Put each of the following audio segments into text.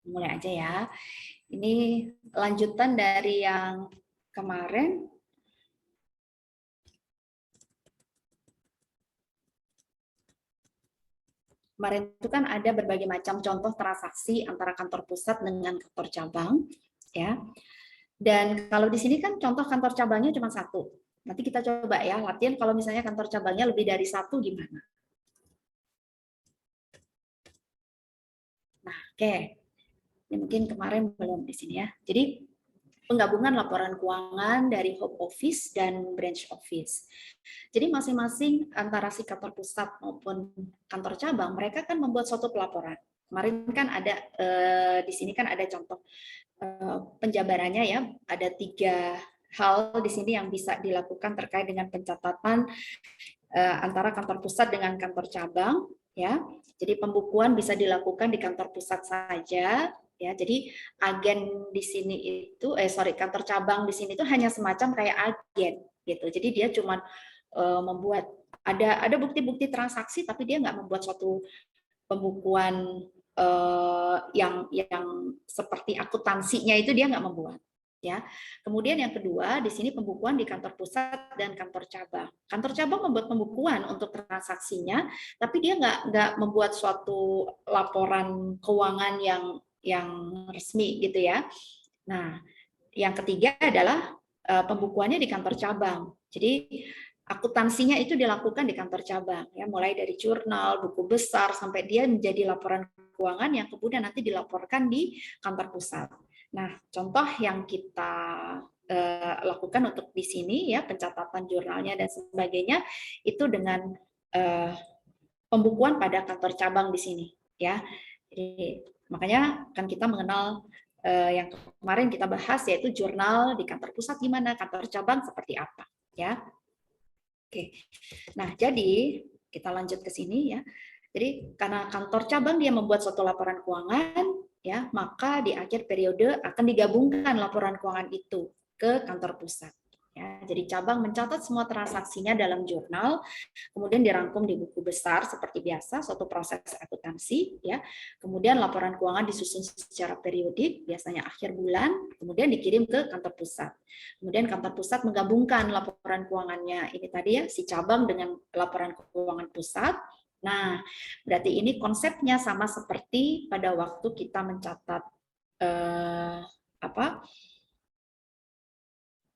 mulai aja ya. Ini lanjutan dari yang kemarin. Kemarin itu kan ada berbagai macam contoh transaksi antara kantor pusat dengan kantor cabang, ya. Dan kalau di sini kan contoh kantor cabangnya cuma satu. Nanti kita coba ya latihan kalau misalnya kantor cabangnya lebih dari satu gimana. Nah, oke. Ini mungkin kemarin belum di sini ya. Jadi penggabungan laporan keuangan dari home office dan branch office. Jadi masing-masing antara si kantor pusat maupun kantor cabang, mereka kan membuat suatu pelaporan. Kemarin kan ada di sini kan ada contoh penjabarannya ya, ada 3 hal di sini yang bisa dilakukan terkait dengan pencatatan antara kantor pusat dengan kantor cabang ya. Jadi pembukuan bisa dilakukan di kantor pusat saja ya. Jadi agen di sini itu kantor cabang di sini itu hanya semacam kayak agen gitu. Jadi dia cuma membuat ada bukti-bukti transaksi tapi dia nggak membuat suatu pembukuan yang seperti akuntansinya itu dia nggak membuat ya. Kemudian yang kedua di sini pembukuan di kantor pusat dan kantor cabang. Kantor cabang membuat pembukuan untuk transaksinya, tapi dia nggak membuat suatu laporan keuangan yang resmi gitu ya. Nah, yang ketiga adalah pembukuannya di kantor cabang. Jadi akuntansinya itu dilakukan di kantor cabang ya, mulai dari jurnal, buku besar sampai dia menjadi laporan keuangan yang kemudian nanti dilaporkan di kantor pusat. Nah, contoh yang kita lakukan untuk di sini ya, pencatatan jurnalnya dan sebagainya itu dengan pembukuan pada kantor cabang di sini ya. Jadi makanya kan kita mengenal yang kemarin kita bahas yaitu jurnal di kantor pusat gimana, kantor cabang seperti apa ya. Oke. Nah, jadi kita lanjut ke sini ya. Jadi karena kantor cabang dia membuat suatu laporan keuangan ya, maka di akhir periode akan digabungkan laporan keuangan itu ke kantor pusat. Ya, jadi cabang mencatat semua transaksinya dalam jurnal, kemudian dirangkum di buku besar seperti biasa, suatu proses akuntansi, ya. Kemudian laporan keuangan disusun secara periodik, biasanya akhir bulan, kemudian dikirim ke kantor pusat. Kemudian kantor pusat menggabungkan laporan keuangannya ini tadi ya, si cabang dengan laporan keuangan pusat. Nah, berarti ini konsepnya sama seperti pada waktu kita mencatat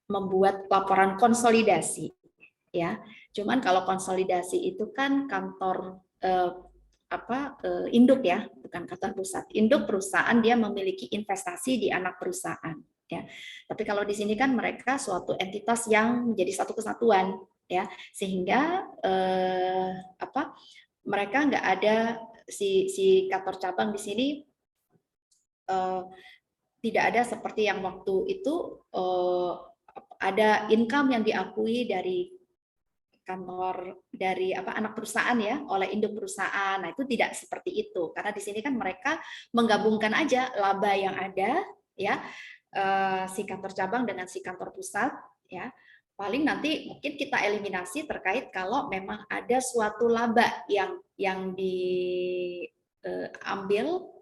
membuat laporan konsolidasi ya. Cuman kalau konsolidasi itu kan kantor induk ya, bukan kantor pusat. Induk perusahaan dia memiliki investasi di anak perusahaan ya. Tapi kalau di sini kan mereka suatu entitas yang menjadi satu kesatuan ya, sehingga mereka nggak ada si kantor cabang di sini tidak ada seperti yang waktu itu ada income yang diakui dari kantor dari anak perusahaan ya oleh induk perusahaan. Nah, itu tidak seperti itu karena di sini kan mereka menggabungkan aja laba yang ada ya si kantor cabang dengan si kantor pusat ya. Paling nanti mungkin kita eliminasi terkait kalau memang ada suatu laba yang diambil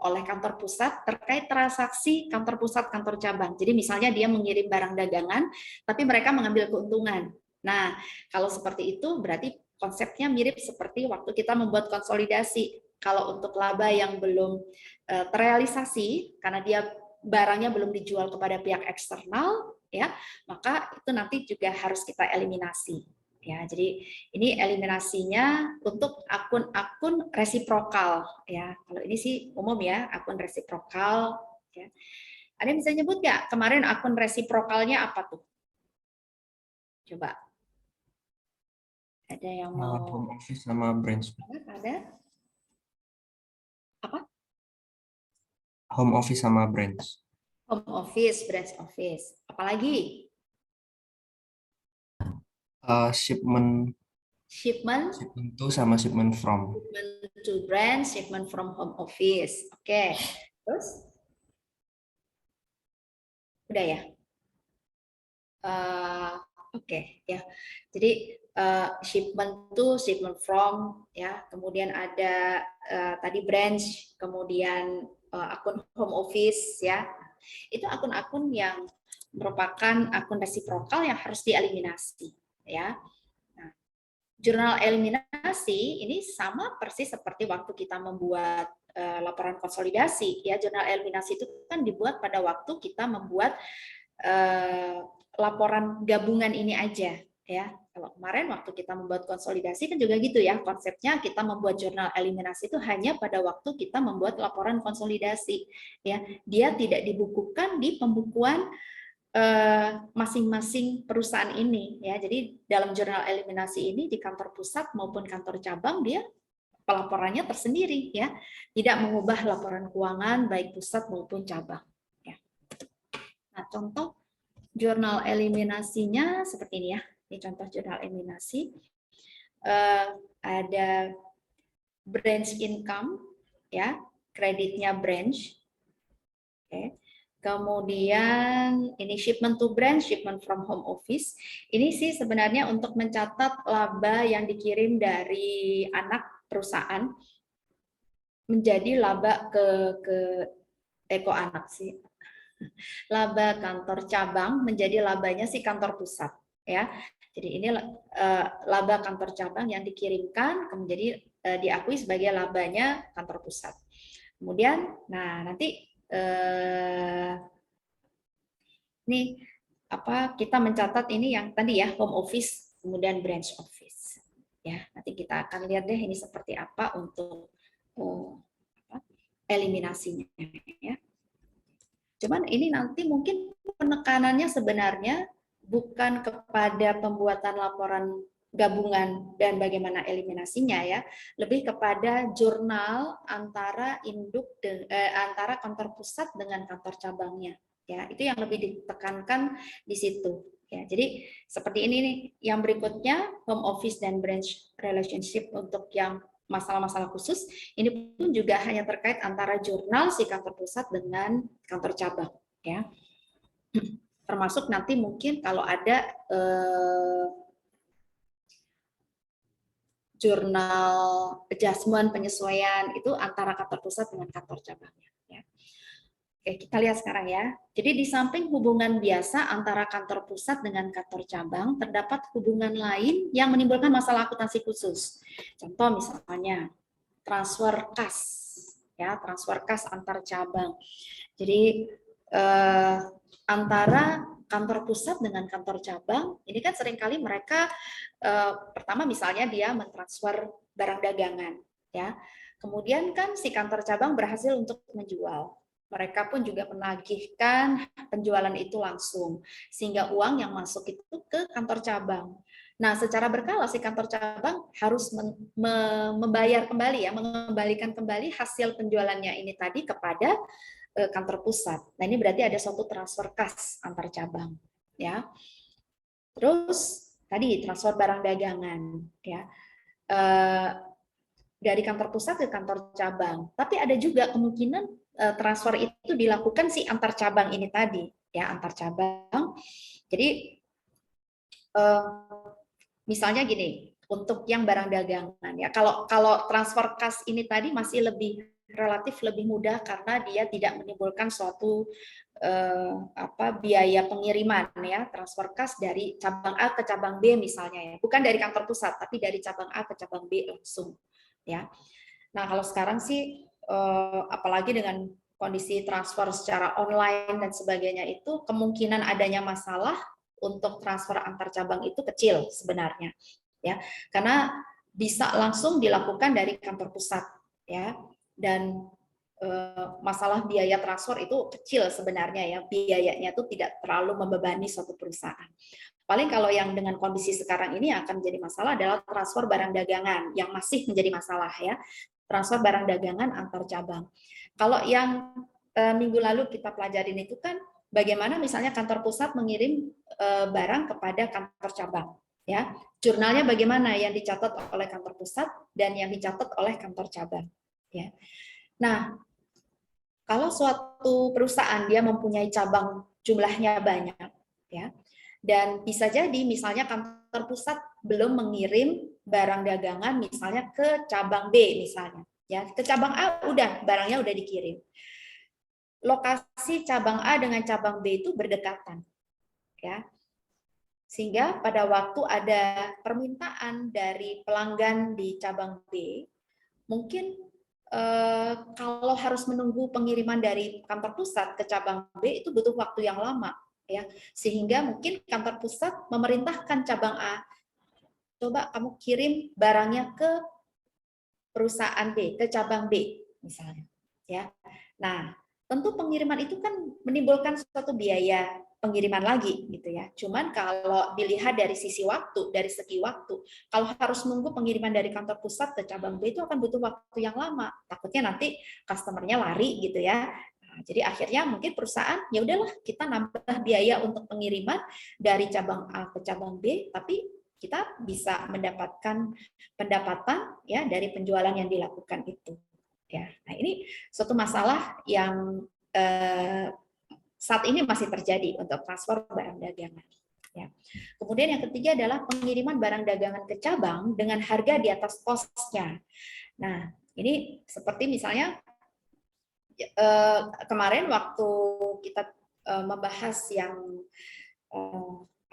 oleh kantor pusat terkait transaksi kantor pusat kantor cabang. Jadi misalnya dia mengirim barang dagangan tapi mereka mengambil keuntungan. Nah, kalau seperti itu berarti konsepnya mirip seperti waktu kita membuat konsolidasi. Kalau untuk laba yang belum terrealisasi karena dia barangnya belum dijual kepada pihak eksternal ya, maka itu nanti juga harus kita eliminasi. Ya, jadi ini eliminasinya untuk akun-akun resiprokal ya. Kalau ini sih umum ya, akun resiprokal ya. Ada yang bisa nyebut nggak kemarin akun resiprokalnya apa tuh? Coba. Ada yang mau home office sama branch. Ada? Apa? Home office sama branch. Home office, branch office. Apalagi? Shipment Shipment to sama shipment from. to branch, shipment from home office. Oke. Terus? Udah ya? Oke, ya. Jadi shipment to, shipment from, ya. Kemudian ada tadi branch, kemudian akun home office ya. Itu akun-akun yang merupakan akun resiprokal yang harus dieliminasi ya. Nah, jurnal eliminasi ini sama persis seperti waktu kita membuat laporan konsolidasi ya. Jurnal eliminasi itu kan dibuat pada waktu kita membuat laporan gabungan ini aja ya. Kalau kemarin waktu kita membuat konsolidasi kan juga gitu ya, konsepnya kita membuat jurnal eliminasi itu hanya pada waktu kita membuat laporan konsolidasi ya. Dia tidak dibukukan di pembukuan masing-masing perusahaan ini ya. Jadi dalam jurnal eliminasi ini di kantor pusat maupun kantor cabang dia pelaporannya tersendiri ya. Tidak mengubah laporan keuangan baik pusat maupun cabang ya. Nah, contoh jurnal eliminasinya seperti ini ya. Ini contoh jurnal eliminasi. Ada branch income, ya, kreditnya branch. Oke. Kemudian ini shipment to branch, shipment from home office. Ini sih sebenarnya untuk mencatat laba yang dikirim dari anak perusahaan menjadi laba ke anak sih. Laba kantor cabang menjadi labanya si kantor pusat ya. Jadi ini laba kantor cabang yang dikirimkan menjadi diakui sebagai labanya kantor pusat. Kemudian, nah nanti ini apa kita mencatat ini yang tadi ya home office kemudian branch office ya. Nanti kita akan lihat deh ini seperti apa untuk eliminasinya ya. Cuman ini nanti mungkin penekanannya sebenarnya bukan kepada pembuatan laporan gabungan dan bagaimana eliminasinya ya, lebih kepada jurnal antara antara kantor pusat dengan kantor cabangnya ya. Itu yang lebih ditekankan di situ ya. Jadi seperti ini nih yang berikutnya home office dan branch relationship untuk yang masalah-masalah khusus ini pun juga hanya terkait antara jurnal si kantor pusat dengan kantor cabang ya. Termasuk nanti mungkin kalau ada jurnal adjustment penyesuaian itu antara kantor pusat dengan kantor cabangnya ya. Oke, kita lihat sekarang ya. Jadi di samping hubungan biasa antara kantor pusat dengan kantor cabang, terdapat hubungan lain yang menimbulkan masalah akuntansi khusus. Contoh misalnya transfer kas ya, transfer kas antar cabang. Jadi antara kantor pusat dengan kantor cabang, ini kan seringkali mereka pertama misalnya dia mentransfer barang dagangan, ya. Kemudian kan si kantor cabang berhasil untuk menjual. Mereka pun juga menagihkan penjualan itu langsung, sehingga uang yang masuk itu ke kantor cabang. Nah, secara berkala si kantor cabang harus membayar kembali ya, mengembalikan kembali hasil penjualannya ini tadi kepada kantor pusat. Nah, ini berarti ada suatu transfer kas antar cabang, ya. Terus tadi transfer barang dagangan, ya, dari kantor pusat ke kantor cabang. Tapi ada juga kemungkinan transfer itu dilakukan si antar cabang ini tadi, ya, antar cabang. Jadi misalnya gini, untuk yang barang dagangan, ya, kalau transfer kas ini tadi masih relatif lebih mudah karena dia tidak menimbulkan suatu biaya pengiriman ya, transfer kas dari cabang A ke cabang B misalnya ya, bukan dari kantor pusat tapi dari cabang A ke cabang B langsung ya. Nah, kalau sekarang sih apalagi dengan kondisi transfer secara online dan sebagainya itu kemungkinan adanya masalah untuk transfer antar cabang itu kecil sebenarnya ya, karena bisa langsung dilakukan dari kantor pusat ya. Dan masalah biaya transfer itu kecil sebenarnya ya, biayanya itu tidak terlalu membebani suatu perusahaan. Paling kalau yang dengan kondisi sekarang ini akan menjadi masalah adalah transfer barang dagangan yang masih menjadi masalah ya, transfer barang dagangan antar cabang. Kalau yang minggu lalu kita pelajarin itu kan bagaimana misalnya kantor pusat mengirim barang kepada kantor cabang ya, jurnalnya bagaimana yang dicatat oleh kantor pusat dan yang dicatat oleh kantor cabang. Ya. Nah, kalau suatu perusahaan dia mempunyai cabang jumlahnya banyak, ya, dan bisa jadi misalnya kantor pusat belum mengirim barang dagangan misalnya ke cabang B misalnya, ya, ke cabang A udah barangnya udah dikirim. lokasi cabang A dengan cabang B itu berdekatan, ya. Sehingga pada waktu ada permintaan dari pelanggan di cabang B, mungkin kalau harus menunggu pengiriman dari kantor pusat ke cabang B itu butuh waktu yang lama, ya. Sehingga mungkin kantor pusat memerintahkan cabang A, coba kamu kirim barangnya ke perusahaan B, ke cabang B misalnya, ya. Nah, tentu pengiriman itu kan menimbulkan suatu biaya pengiriman lagi gitu ya. Cuman kalau dilihat dari sisi waktu, dari segi waktu, kalau harus nunggu pengiriman dari kantor pusat ke cabang B itu akan butuh waktu yang lama. Takutnya nanti customernya lari gitu ya. Nah, jadi akhirnya mungkin perusahaan ya udahlah kita nambah biaya untuk pengiriman dari cabang A ke cabang B, tapi kita bisa mendapatkan pendapatan ya dari penjualan yang dilakukan itu. Ya, nah ini suatu masalah yang saat ini masih terjadi untuk transfer barang dagangan. Ya. Kemudian yang ketiga adalah pengiriman barang dagangan ke cabang dengan harga di atas kosnya. Nah, ini seperti misalnya kemarin waktu kita membahas yang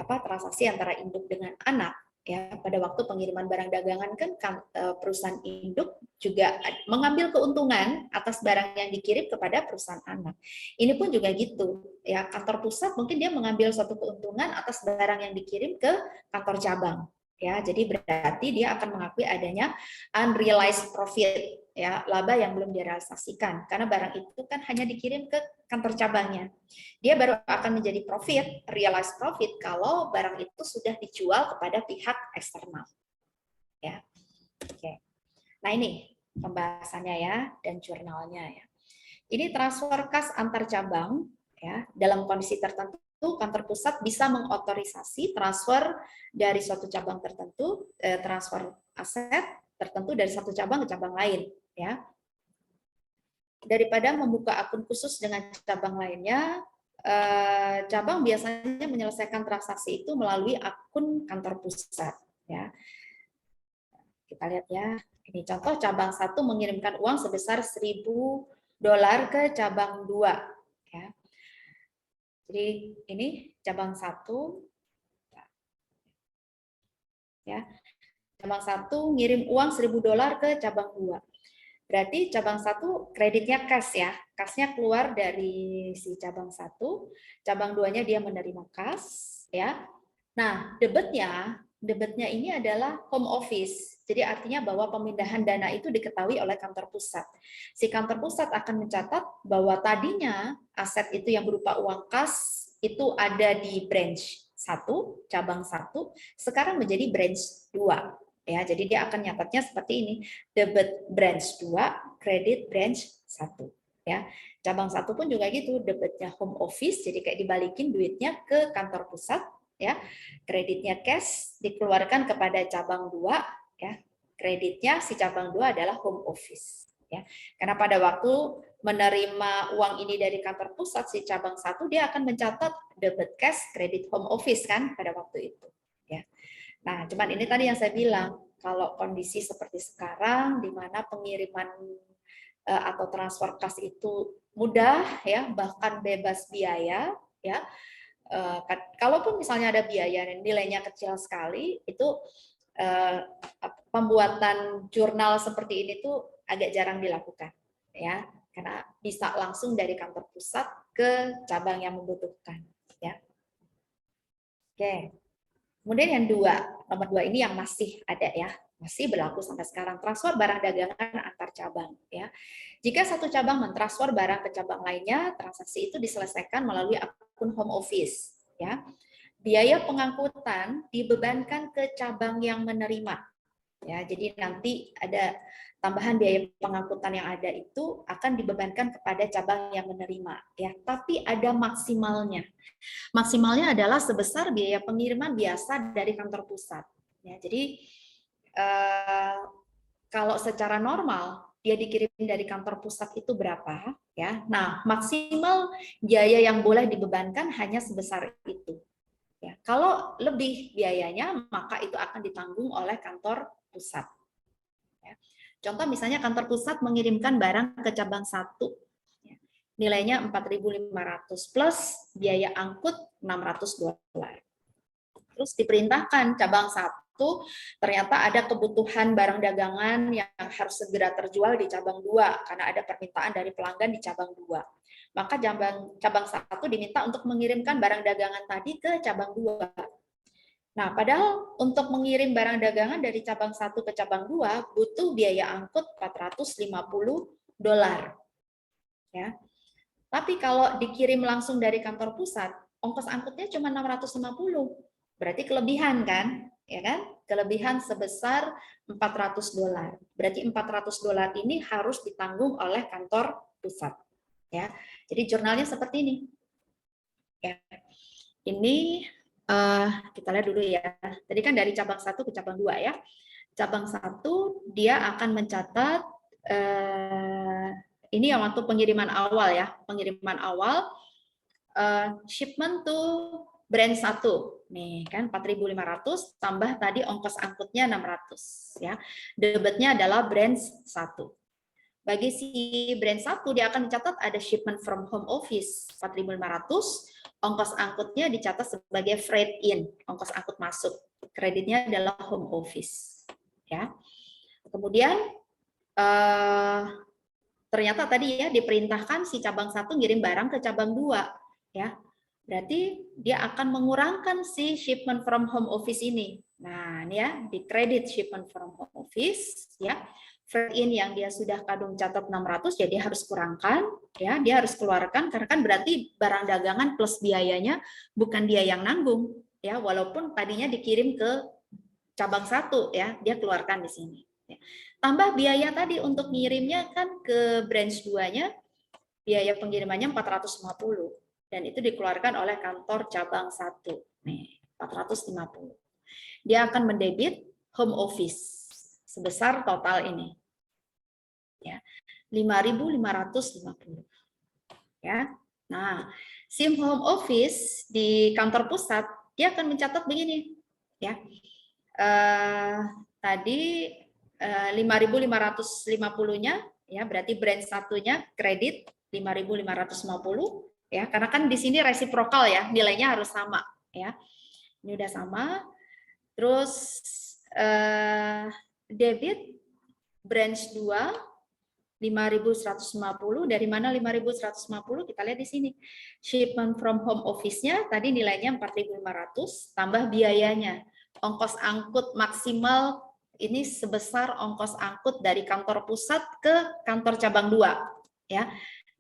transaksi antara induk dengan anak, ya, pada waktu pengiriman barang dagangan kan perusahaan induk juga mengambil keuntungan atas barang yang dikirim kepada perusahaan anak. Ini pun juga gitu, ya, kantor pusat mungkin dia mengambil suatu keuntungan atas barang yang dikirim ke kantor cabang, ya. Jadi berarti dia akan mengakui adanya unrealized profit, ya, laba yang belum direalisasikan karena barang itu kan hanya dikirim ke kantor cabangnya. Dia baru akan menjadi profit, realized profit kalau barang itu sudah dijual kepada pihak eksternal. Ya. Oke. Nah, ini pembahasannya ya dan jurnalnya ya. Ini transfer kas antar cabang ya. Dalam kondisi tertentu kantor pusat bisa mengotorisasi transfer dari suatu cabang tertentu, transfer aset tertentu dari satu cabang ke cabang lain ya. Daripada membuka akun khusus dengan cabang lainnya, cabang biasanya menyelesaikan transaksi itu melalui akun kantor pusat ya. Kita lihat ya. Ini contoh cabang 1 mengirimkan uang sebesar $1.000 ke cabang 2 ya. Jadi ini cabang 1 ya. Cabang 1 ngirim uang $1.000 ke cabang 2. Berarti cabang 1 kreditnya cash ya. Cashnya keluar dari si cabang 1, cabang 2-nya dia menerima cash ya. Nah, debetnya ini adalah home office. Jadi artinya bahwa pemindahan dana itu diketahui oleh kantor pusat. Si kantor pusat akan mencatat bahwa tadinya aset itu yang berupa uang kas itu ada di branch 1, cabang 1, sekarang menjadi branch 2. Ya, jadi dia akan nyatatnya seperti ini. Debit branch 2, kredit branch 1. Ya. Cabang 1 pun juga gitu, debitnya home office, jadi kayak dibalikin duitnya ke kantor pusat, ya. Kreditnya cash dikeluarkan kepada cabang 2 ya. Kreditnya si cabang 2 adalah home office ya. Karena pada waktu menerima uang ini dari kantor pusat si cabang 1 dia akan mencatat debit cash, kredit home office kan pada waktu itu ya. Nah, cuman ini tadi yang saya bilang, kalau kondisi seperti sekarang di mana pengiriman atau transfer kas itu mudah ya, bahkan bebas biaya ya. Kalaupun misalnya ada biaya dan nilainya kecil sekali, itu pembuatan jurnal seperti ini tuh agak jarang dilakukan ya, karena bisa langsung dari kantor pusat ke cabang yang membutuhkan ya. Oke. Kemudian yang nomor 2 ini yang masih ada ya, masih berlaku sampai sekarang, transfer barang dagangan antar cabang ya. Jika satu cabang mentransfer barang ke cabang lainnya, transaksi itu diselesaikan melalui akun home office ya. Biaya pengangkutan dibebankan ke cabang yang menerima. Ya, jadi nanti ada tambahan biaya pengangkutan yang ada itu akan dibebankan kepada cabang yang menerima ya, tapi ada maksimalnya. Maksimalnya adalah sebesar biaya pengiriman biasa dari kantor pusat. Ya, jadi kalau secara normal dia dikirim dari kantor pusat itu berapa ya? Nah, maksimal biaya yang boleh dibebankan hanya sebesar itu. Ya, kalau lebih biayanya maka itu akan ditanggung oleh kantor pusat. Ya. Contoh misalnya kantor pusat mengirimkan barang ke cabang 1. Ya. nilainya 4.500 plus biaya angkut $600. Terus diperintahkan cabang 1, ternyata ada kebutuhan barang dagangan yang harus segera terjual di cabang 2 karena ada permintaan dari pelanggan di cabang 2. Maka cabang 1 diminta untuk mengirimkan barang dagangan tadi ke cabang 2. Nah, padahal untuk mengirim barang dagangan dari cabang 1 ke cabang 2 butuh biaya angkut $450. Ya. Tapi kalau dikirim langsung dari kantor pusat, ongkos angkutnya cuma $650. Berarti kelebihan kan? Ya kan? Kelebihan sebesar $400. Berarti $400 ini harus ditanggung oleh kantor pusat. Ya. Jadi jurnalnya seperti ini. Ya. Ini kita lihat dulu ya. Tadi kan dari cabang 1 ke cabang 2 ya. Cabang 1 dia akan mencatat ini yang waktu pengiriman awal ya, pengiriman awal shipment to brand 1. Nih kan 4.500 tambah tadi ongkos angkutnya 600 ya. Debitnya adalah brand 1. Bagi si brand 1 dia akan mencatat ada shipment from home office 4.500, ongkos angkutnya dicatat sebagai freight in, ongkos angkut masuk. Kreditnya adalah home office ya. Kemudian ternyata tadi ya diperintahkan si cabang 1 ngirim barang ke cabang 2 ya. Berarti dia akan mengurangkan si shipment from home office ini. Nah, ini ya di kredit shipment from home office ya. Freight in yang dia sudah kadung catat 600 ya dia harus kurangkan ya, dia harus keluarkan karena kan berarti barang dagangan plus biayanya bukan dia yang nanggung ya, walaupun tadinya dikirim ke cabang 1 ya, dia keluarkan di sini. Ya. Tambah biaya tadi untuk ngirimnya kan ke branch 2-nya, biaya pengirimannya 450 dan itu dikeluarkan oleh kantor cabang 1. Nih, 450. Dia akan mendebit home office sebesar total ini. Ya. 5.550. Ya. Nah, SIM home office di kantor pusat dia akan mencatat begini, ya. Tadi 5.550-nya ya berarti brand satunya kredit 5.550 ya karena kan di sini resiprokal ya nilainya harus sama ya ini udah sama terus debit branch 2 5.150 dari mana 5.150 kita lihat di sini shipment from home office-nya tadi nilainya 4.500 tambah biayanya ongkos angkut maksimal ini sebesar ongkos angkut dari kantor pusat ke kantor cabang 2 ya.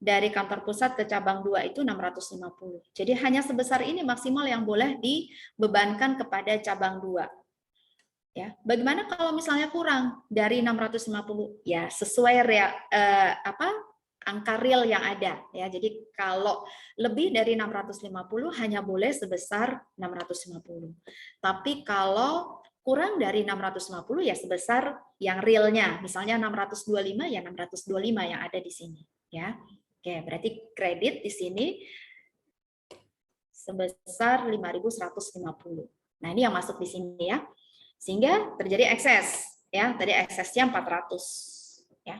Dari kantor pusat ke cabang 2 itu 650. Jadi hanya sebesar ini maksimal yang boleh dibebankan kepada cabang 2. Ya, bagaimana kalau misalnya kurang dari 650? Ya, sesuai angka real yang ada ya. Jadi kalau lebih dari 650 hanya boleh sebesar 650. Tapi kalau kurang dari 650 ya sebesar yang realnya. Misalnya 625 ya 625 yang ada di sini ya. Oke, berarti kredit di sini sebesar 5.150. Nah, ini yang masuk di sini ya. Sehingga terjadi ekses ya. Tadi eksesnya 400 ya.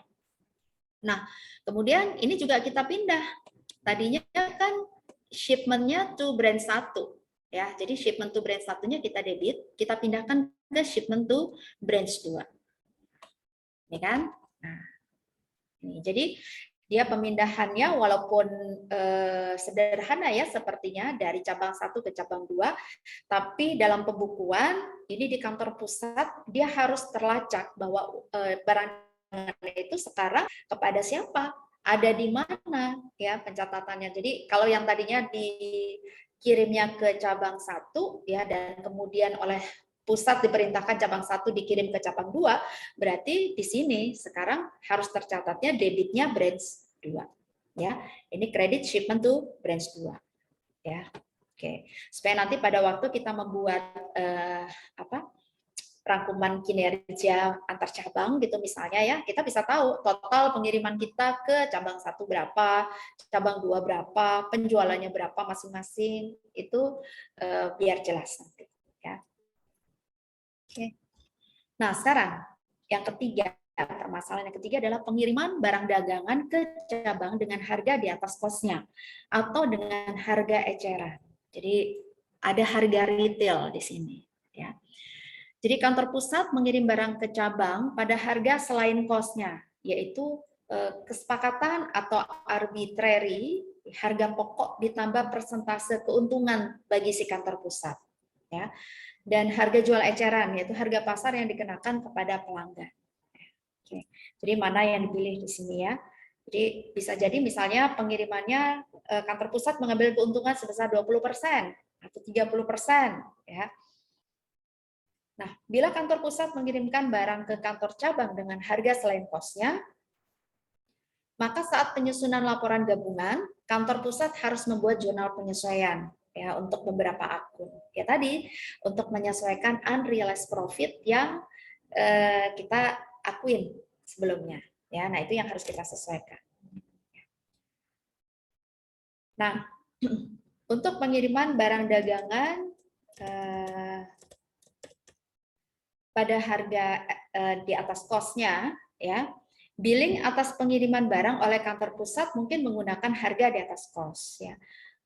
Nah, kemudian ini juga kita pindah. Tadinya kan shipment-nya to brand 1 ya. Jadi shipment to brand 1-nya kita debit, kita pindahkan ke shipment to branch 2. Ya kan? Nah, ini. Jadi dia pemindahannya walaupun sederhana ya sepertinya dari cabang 1 ke cabang 2, tapi dalam pembukuan ini di kantor pusat dia harus terlacak bahwa barang itu sekarang kepada siapa, ada di mana ya pencatatannya. Jadi kalau yang tadinya dikirimnya ke cabang 1 ya dan kemudian oleh pusat diperintahkan cabang 1 dikirim ke cabang 2, berarti di sini sekarang harus tercatatnya debitnya branch 2. Ya, ini kredit shipment to branch 2. Ya. Oke. Supaya nanti pada waktu kita membuat rangkuman kinerja antar cabang gitu misalnya ya, kita bisa tahu total pengiriman kita ke cabang 1 berapa, cabang 2 berapa, penjualannya berapa masing-masing, itu biar jelas nanti ya. Oke. Nah, sekarang yang ketiga permasalahan yang ketiga adalah pengiriman barang dagangan ke cabang dengan harga di atas kosnya atau dengan harga eceran. Jadi ada harga retail di sini, ya. Jadi kantor pusat mengirim barang ke cabang pada harga selain kosnya, yaitu kesepakatan atau arbitrary harga pokok ditambah persentase keuntungan bagi si kantor pusat, ya. Dan harga jual eceran, yaitu harga pasar yang dikenakan kepada pelanggan. Oke. Jadi mana yang dipilih di sini, ya. Jadi bisa jadi misalnya pengirimannya kantor pusat mengambil keuntungan sebesar 20% atau 30%, ya. Nah, bila kantor pusat mengirimkan barang ke kantor cabang dengan harga selain kosnya, maka saat penyusunan laporan gabungan, kantor pusat harus membuat jurnal penyesuaian, ya, untuk beberapa akun. Ya tadi, untuk menyesuaikan unrealized profit yang kita akuin sebelumnya. Ya, nah itu yang harus kita sesuaikan. Nah, untuk pengiriman barang dagangan pada harga di atas kosnya, ya, billing atas pengiriman barang oleh kantor pusat mungkin menggunakan harga di atas kos. Ya.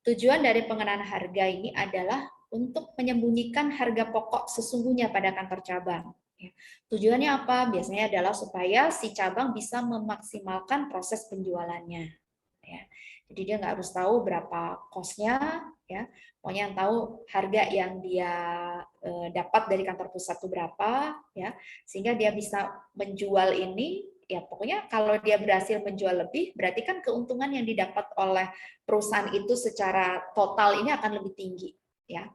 Tujuan dari pengenaan harga ini adalah untuk menyembunyikan harga pokok sesungguhnya pada kantor cabang. Ya. Tujuannya apa? Biasanya adalah supaya si cabang bisa memaksimalkan proses penjualannya. Ya. Jadi dia nggak harus tahu berapa kosnya, ya. Pokoknya yang tahu harga yang dia dapat dari kantor pusat itu berapa, ya. Sehingga dia bisa menjual ini, ya pokoknya kalau dia berhasil menjual lebih, berarti kan keuntungan yang didapat oleh perusahaan itu secara total ini akan lebih tinggi, ya.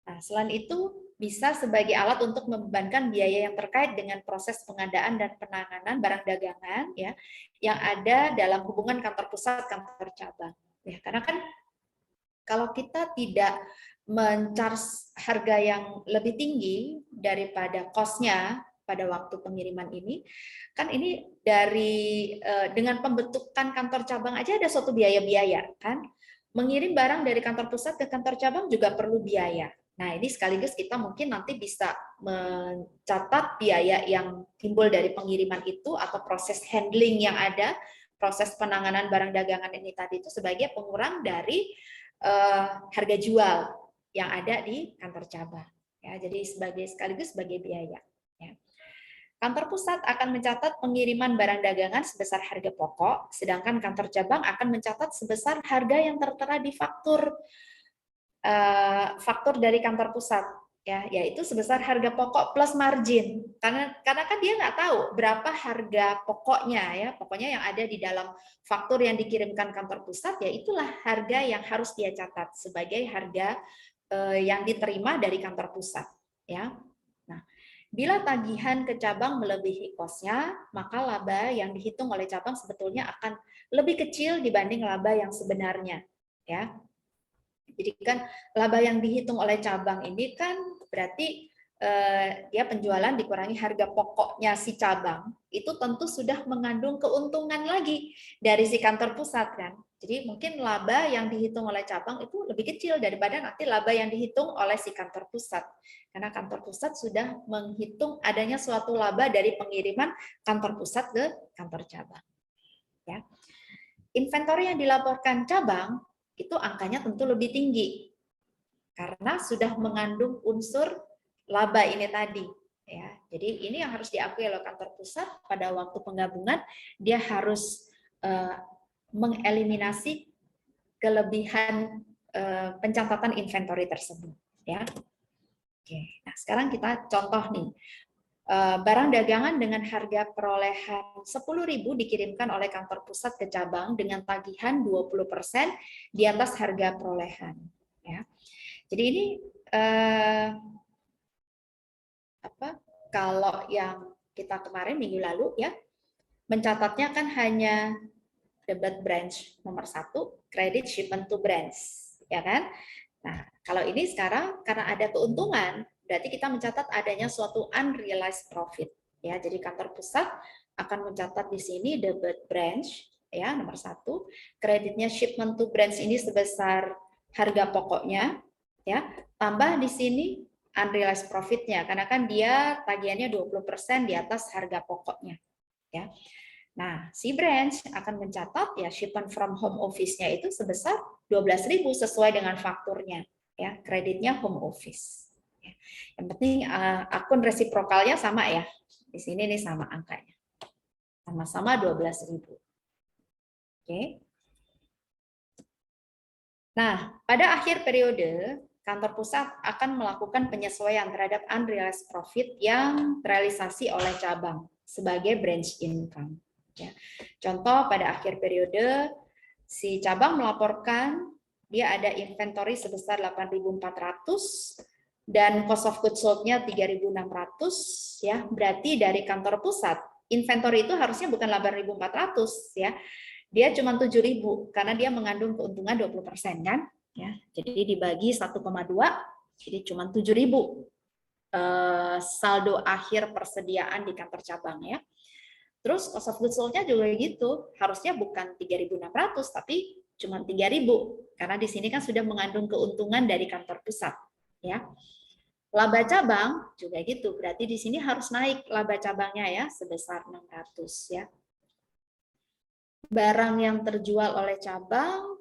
Nah, selain itu bisa sebagai alat untuk membebankan biaya yang terkait dengan proses pengadaan dan penanganan barang dagangan, ya, yang ada dalam hubungan kantor pusat kantor cabang. Ya, karena kan kalau kita tidak men-charge harga yang lebih tinggi daripada cost-nya pada waktu pengiriman ini, kan ini dari dengan pembentukan kantor cabang aja ada suatu biaya-biaya, kan? Mengirim barang dari kantor pusat ke kantor cabang juga perlu biaya. Nah, ini sekaligus kita mungkin nanti bisa mencatat biaya yang timbul dari pengiriman itu atau proses handling yang ada, proses penanganan barang dagangan ini tadi itu sebagai pengurang dari harga jual yang ada di kantor cabang. Ya, jadi sekaligus sebagai biaya. Ya. Kantor pusat akan mencatat pengiriman barang dagangan sebesar harga pokok, sedangkan kantor cabang akan mencatat sebesar harga yang tertera di faktur dari kantor pusat, ya, yaitu sebesar harga pokok plus margin. Karena kan dia nggak tahu berapa harga pokoknya, ya, pokoknya yang ada di dalam faktur yang dikirimkan kantor pusat, ya itulah harga yang harus dia catat sebagai harga yang diterima dari kantor pusat, ya. Nah, bila tagihan ke cabang melebihi kosnya, maka laba yang dihitung oleh cabang sebetulnya akan lebih kecil dibanding laba yang sebenarnya, ya. Jadi kan laba yang dihitung oleh cabang ini kan berarti dia penjualan dikurangi harga pokoknya si cabang, itu tentu sudah mengandung keuntungan lagi dari si kantor pusat kan. Jadi mungkin laba yang dihitung oleh cabang itu lebih kecil daripada nanti laba yang dihitung oleh si kantor pusat. Karena kantor pusat sudah menghitung adanya suatu laba dari pengiriman kantor pusat ke kantor cabang. Ya. Inventory yang dilaporkan cabang itu angkanya tentu lebih tinggi karena sudah mengandung unsur laba ini tadi, ya. Jadi ini yang harus diakui oleh kantor pusat pada waktu penggabungan, dia harus mengeliminasi kelebihan pencatatan inventory tersebut, ya. Oke, nah sekarang kita contoh nih. Barang dagangan dengan harga perolehan 10.000 dikirimkan oleh kantor pusat ke cabang dengan tagihan 20% di atas harga perolehan. Ya. Jadi ini kalau yang kita kemarin minggu lalu ya mencatatnya kan hanya debit branch nomor 1, credit shipment to branch, ya kan? Nah, kalau ini sekarang karena ada keuntungan, berarti kita mencatat adanya suatu unrealized profit. Ya, jadi kantor pusat akan mencatat di sini debit branch, ya nomor 1, kreditnya shipment to branch ini sebesar harga pokoknya, ya tambah di sini unrealized profit-nya, karena kan dia tagihannya 20% di atas harga pokoknya. Ya. Nah, si branch akan mencatat ya shipment from home office-nya itu sebesar 12.000 sesuai dengan fakturnya. Ya, kreditnya home office. Ya. Yang penting akun resiprokalnya sama ya. Di sini nih sama angkanya. Sama-sama 12.000. Oke. Nah, pada akhir periode, kantor pusat akan melakukan penyesuaian terhadap unrealized profit yang terrealisasi oleh cabang sebagai branch income. Ya. Contoh, pada akhir periode, si cabang melaporkan dia ada inventory sebesar 8.400 dan cost of goods sold-nya 3.600, ya. Berarti dari kantor pusat, inventory itu harusnya bukan 8.400, ya. Dia cuma 7.000 karena dia mengandung keuntungan 20% kan, ya. Jadi dibagi 1,2, jadi cuma 7.000 saldo akhir persediaan di kantor cabang ya. Terus cost of goods sold-nya juga gitu, harusnya bukan 3.600 tapi cuma 3.000 karena di sini kan sudah mengandung keuntungan dari kantor pusat ya. Laba cabang juga gitu, berarti di sini harus naik laba cabangnya ya sebesar 600 ya. Barang yang terjual oleh cabang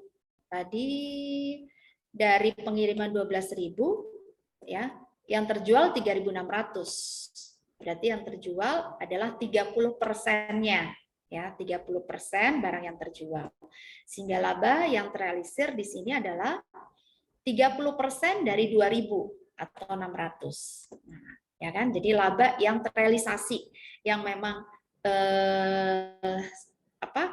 tadi dari pengiriman 12.000 ya, yang terjual 3.600. Berarti yang terjual adalah 30%-nya ya, 30% barang yang terjual. Sehingga laba yang terrealisir di sini adalah 30% dari 2.000 atau 600. Nah, ya kan? Jadi laba yang terrealisasi yang memang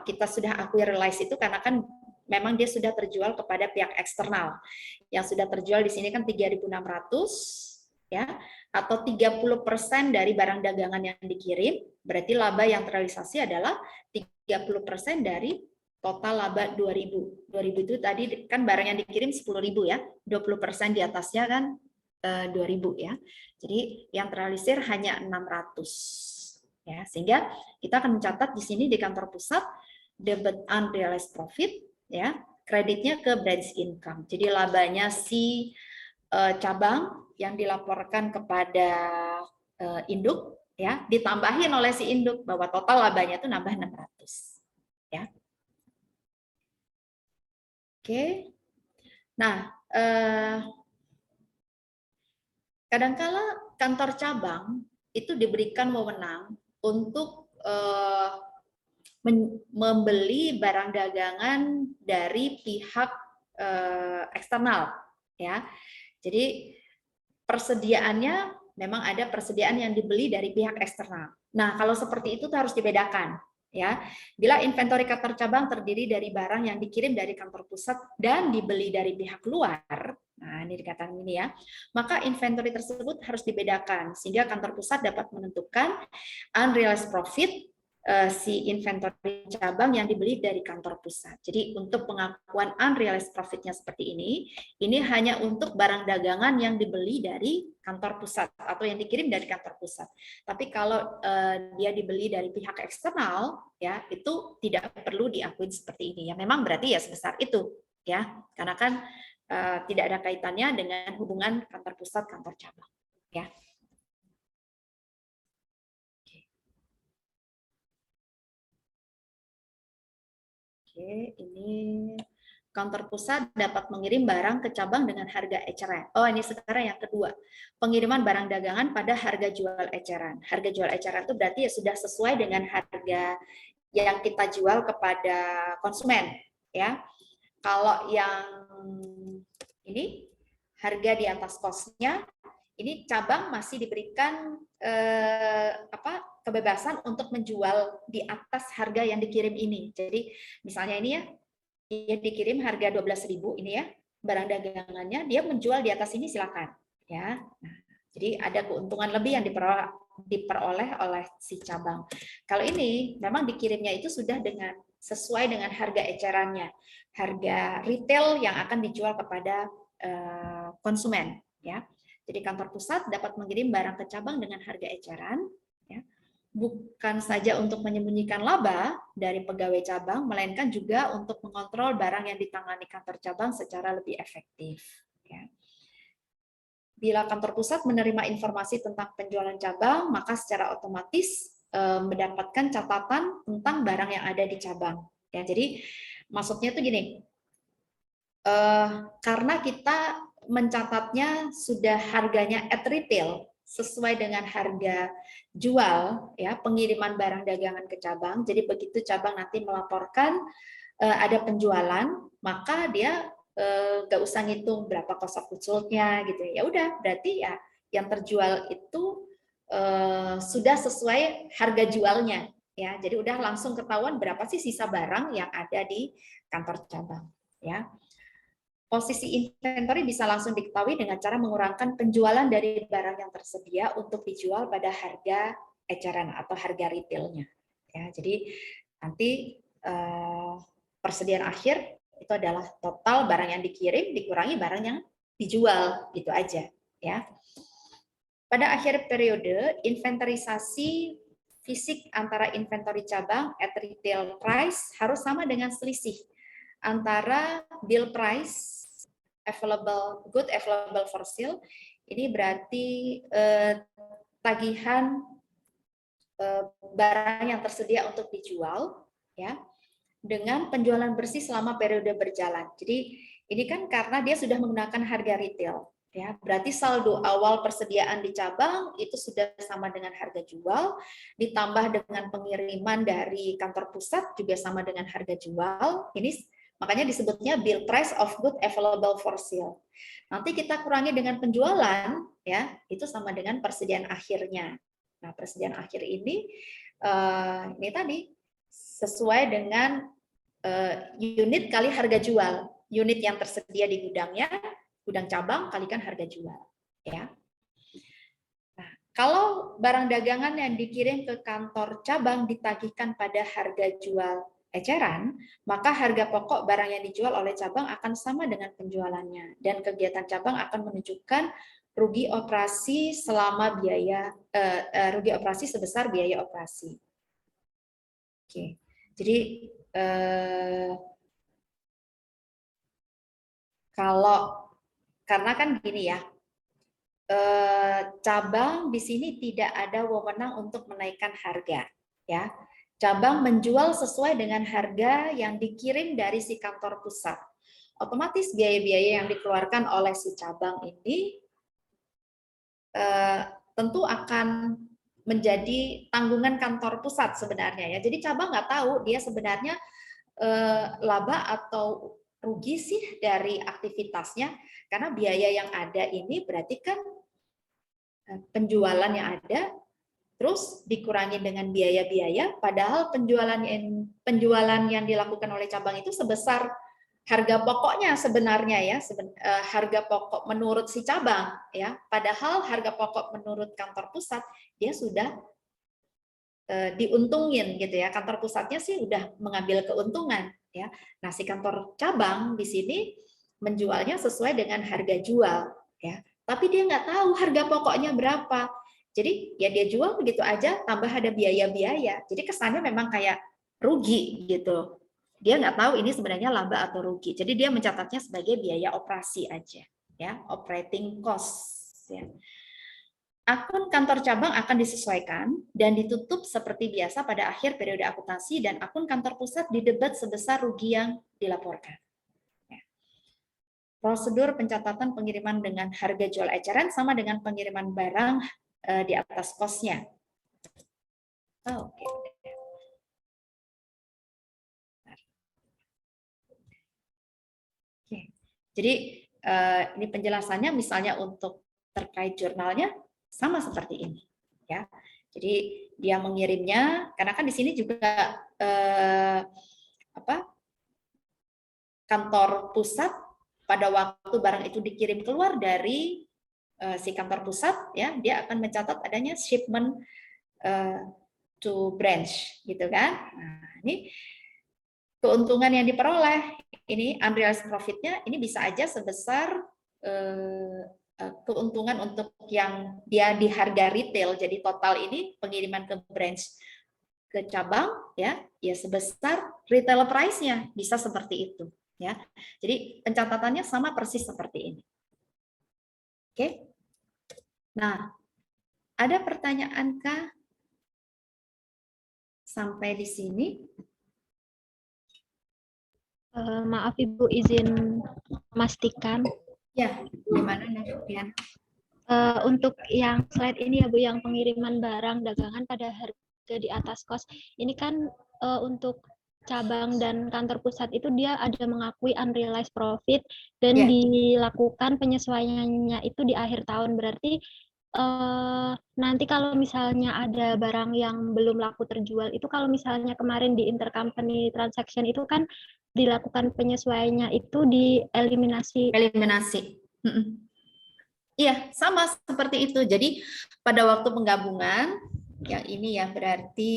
kita sudah akui realize itu karena kan memang dia sudah terjual kepada pihak eksternal. Yang sudah terjual di sini kan 3.600 ya, atau 30% dari barang dagangan yang dikirim, berarti laba yang terrealisasi adalah 30% dari total laba 2.000. 2.000 itu tadi kan barang yang dikirim 10.000 ya, 20% di atasnya kan 2.000 ya. Jadi yang terrealisir hanya 600. Ya, sehingga kita akan mencatat di sini di kantor pusat debit unrealized profit ya, kreditnya ke branch income. Jadi labanya si cabang yang dilaporkan kepada induk ya, ditambahin oleh si induk bahwa total labanya itu nambah 600 ya. Oke. Nah, kadangkala kantor cabang itu diberikan wewenang untuk membeli barang dagangan dari pihak eksternal ya. Jadi persediaannya memang ada persediaan yang dibeli dari pihak eksternal. Nah, kalau seperti itu harus dibedakan ya. Bila inventory kantor cabang terdiri dari barang yang dikirim dari kantor pusat dan dibeli dari pihak luar, nah ini dikatakan ini ya, maka inventory tersebut harus dibedakan sehingga kantor pusat dapat menentukan unrealized profit si inventory cabang yang dibeli dari kantor pusat. Jadi untuk pengakuan unrealized profit-nya seperti ini hanya untuk barang dagangan yang dibeli dari kantor pusat atau yang dikirim dari kantor pusat. Tapi kalau dia dibeli dari pihak eksternal, ya itu tidak perlu diakui seperti ini. Ya memang berarti ya sebesar itu, ya karena kan tidak ada kaitannya dengan hubungan kantor pusat kantor cabang, ya. Oke, ini kantor pusat dapat mengirim barang ke cabang dengan harga eceran. Oh, ini sekarang yang kedua. Pengiriman barang dagangan pada harga jual eceran. Harga jual eceran itu berarti ya sudah sesuai dengan harga yang kita jual kepada konsumen, ya. Kalau yang ini harga di atas kosnya, ini cabang masih diberikan kebebasan untuk menjual di atas harga yang dikirim ini. Jadi misalnya ini ya, dia dikirim harga 12.000 ini ya, barang dagangannya, dia menjual di atas ini silakan ya. Nah, jadi ada keuntungan lebih yang diperoleh oleh si cabang. Kalau ini memang dikirimnya itu sudah sesuai dengan harga ecerannya, harga retail yang akan dijual kepada konsumen ya. Jadi kantor pusat dapat mengirim barang ke cabang dengan harga eceran, ya, bukan saja untuk menyembunyikan laba dari pegawai cabang, melainkan juga untuk mengontrol barang yang ditangani kantor cabang secara lebih efektif. Ya. bila kantor pusat menerima informasi tentang penjualan cabang, maka secara otomatis mendapatkan catatan tentang barang yang ada di cabang. Ya, jadi maksudnya tuh gini, karena kita mencatatnya sudah harganya at retail sesuai dengan harga jual, ya, pengiriman barang dagangan ke cabang. Jadi begitu cabang nanti melaporkan ada penjualan, maka dia nggak usah ngitung berapa cost of goods sold-nya gitu ya. Udah, berarti ya yang terjual itu sudah sesuai harga jualnya ya. Jadi udah langsung ketahuan berapa sih sisa barang yang ada di kantor cabang ya. Posisi inventory bisa langsung diketahui dengan cara mengurangkan penjualan dari barang yang tersedia untuk dijual pada harga eceran atau harga retailnya ya. Jadi nanti persediaan akhir itu adalah total barang yang dikirim dikurangi barang yang dijual, gitu aja ya. Pada akhir periode, inventarisasi fisik antara inventory cabang at retail price harus sama dengan selisih antara bill price good available for sale. Ini berarti tagihan barang yang tersedia untuk dijual ya, dengan penjualan bersih selama periode berjalan. Jadi ini kan karena dia sudah menggunakan harga retail, ya. Berarti saldo awal persediaan di cabang itu sudah sama dengan harga jual, ditambah dengan pengiriman dari kantor pusat juga sama dengan harga jual. Ini makanya disebutnya bill price of good available for sale. Nanti kita kurangi dengan penjualan, ya, itu sama dengan persediaan akhirnya. Nah, persediaan akhir ini tadi sesuai dengan unit kali harga jual, unit yang tersedia di gudangnya, gudang cabang kalikan harga jual, ya. Nah, kalau barang dagangan yang dikirim ke kantor cabang ditagihkan pada harga jual eceran, maka harga pokok barang yang dijual oleh cabang akan sama dengan penjualannya, dan kegiatan cabang akan menunjukkan rugi operasi selama rugi operasi sebesar biaya operasi. Oke, jadi karena kan gini ya, cabang di sini tidak ada wewenang untuk menaikkan harga, ya. Cabang menjual sesuai dengan harga yang dikirim dari si kantor pusat. Otomatis biaya-biaya yang dikeluarkan oleh si cabang ini tentu akan menjadi tanggungan kantor pusat sebenarnya ya. Jadi cabang nggak tahu dia sebenarnya laba atau rugi sih dari aktivitasnya, karena biaya yang ada ini berarti kan penjualan yang ada terus dikurangi dengan biaya-biaya, padahal penjualan yang dilakukan oleh cabang itu sebesar harga pokoknya sebenarnya ya, harga pokok menurut si cabang ya, padahal harga pokok menurut kantor pusat dia sudah diuntungin gitu ya, kantor pusatnya sih udah mengambil keuntungan ya. Nah, si kantor cabang di sini menjualnya sesuai dengan harga jual ya, tapi dia nggak tahu harga pokoknya berapa. Jadi ya dia jual begitu aja, tambah ada biaya-biaya. Jadi kesannya memang kayak rugi gitu. Dia nggak tahu ini sebenarnya laba atau rugi. Jadi dia mencatatnya sebagai biaya operasi aja, ya, operating cost. Ya. Akun kantor cabang akan disesuaikan dan ditutup seperti biasa pada akhir periode akuntansi, dan akun kantor pusat didebat sebesar rugi yang dilaporkan. Prosedur pencatatan pengiriman dengan harga jual eceran sama dengan pengiriman barang di atas kosnya. Oke. Jadi ini penjelasannya, misalnya untuk terkait jurnalnya sama seperti ini, ya. Jadi dia mengirimnya, karena kan di sini juga kantor pusat pada waktu barang itu dikirim keluar dari si kantor pusat, ya, dia akan mencatat adanya shipment to branch, gitu kan. Nah, ini keuntungan yang diperoleh, ini unrealized profit-nya, ini bisa aja sebesar keuntungan untuk yang dia di harga retail. Jadi total ini pengiriman ke branch ke cabang ya sebesar retail price-nya, bisa seperti itu ya. Jadi pencatatannya sama persis seperti ini. Oke. Nah, ada pertanyaankah sampai di sini? Maaf Ibu, izin memastikan. Ya, gimana Nafian? Untuk yang slide ini ya Bu, yang pengiriman barang dagangan pada harga di atas kos, ini kan untuk cabang dan kantor pusat itu dia ada mengakui unrealized profit dan Ya. dilakukan penyesuaiannya itu di akhir tahun. Berarti nanti kalau misalnya ada barang yang belum laku terjual, itu kalau misalnya kemarin di intercompany transaction itu kan dilakukan penyesuaiannya itu di eliminasi. Eliminasi. Iya, sama seperti itu. Jadi pada waktu penggabungan, yang ini ya berarti,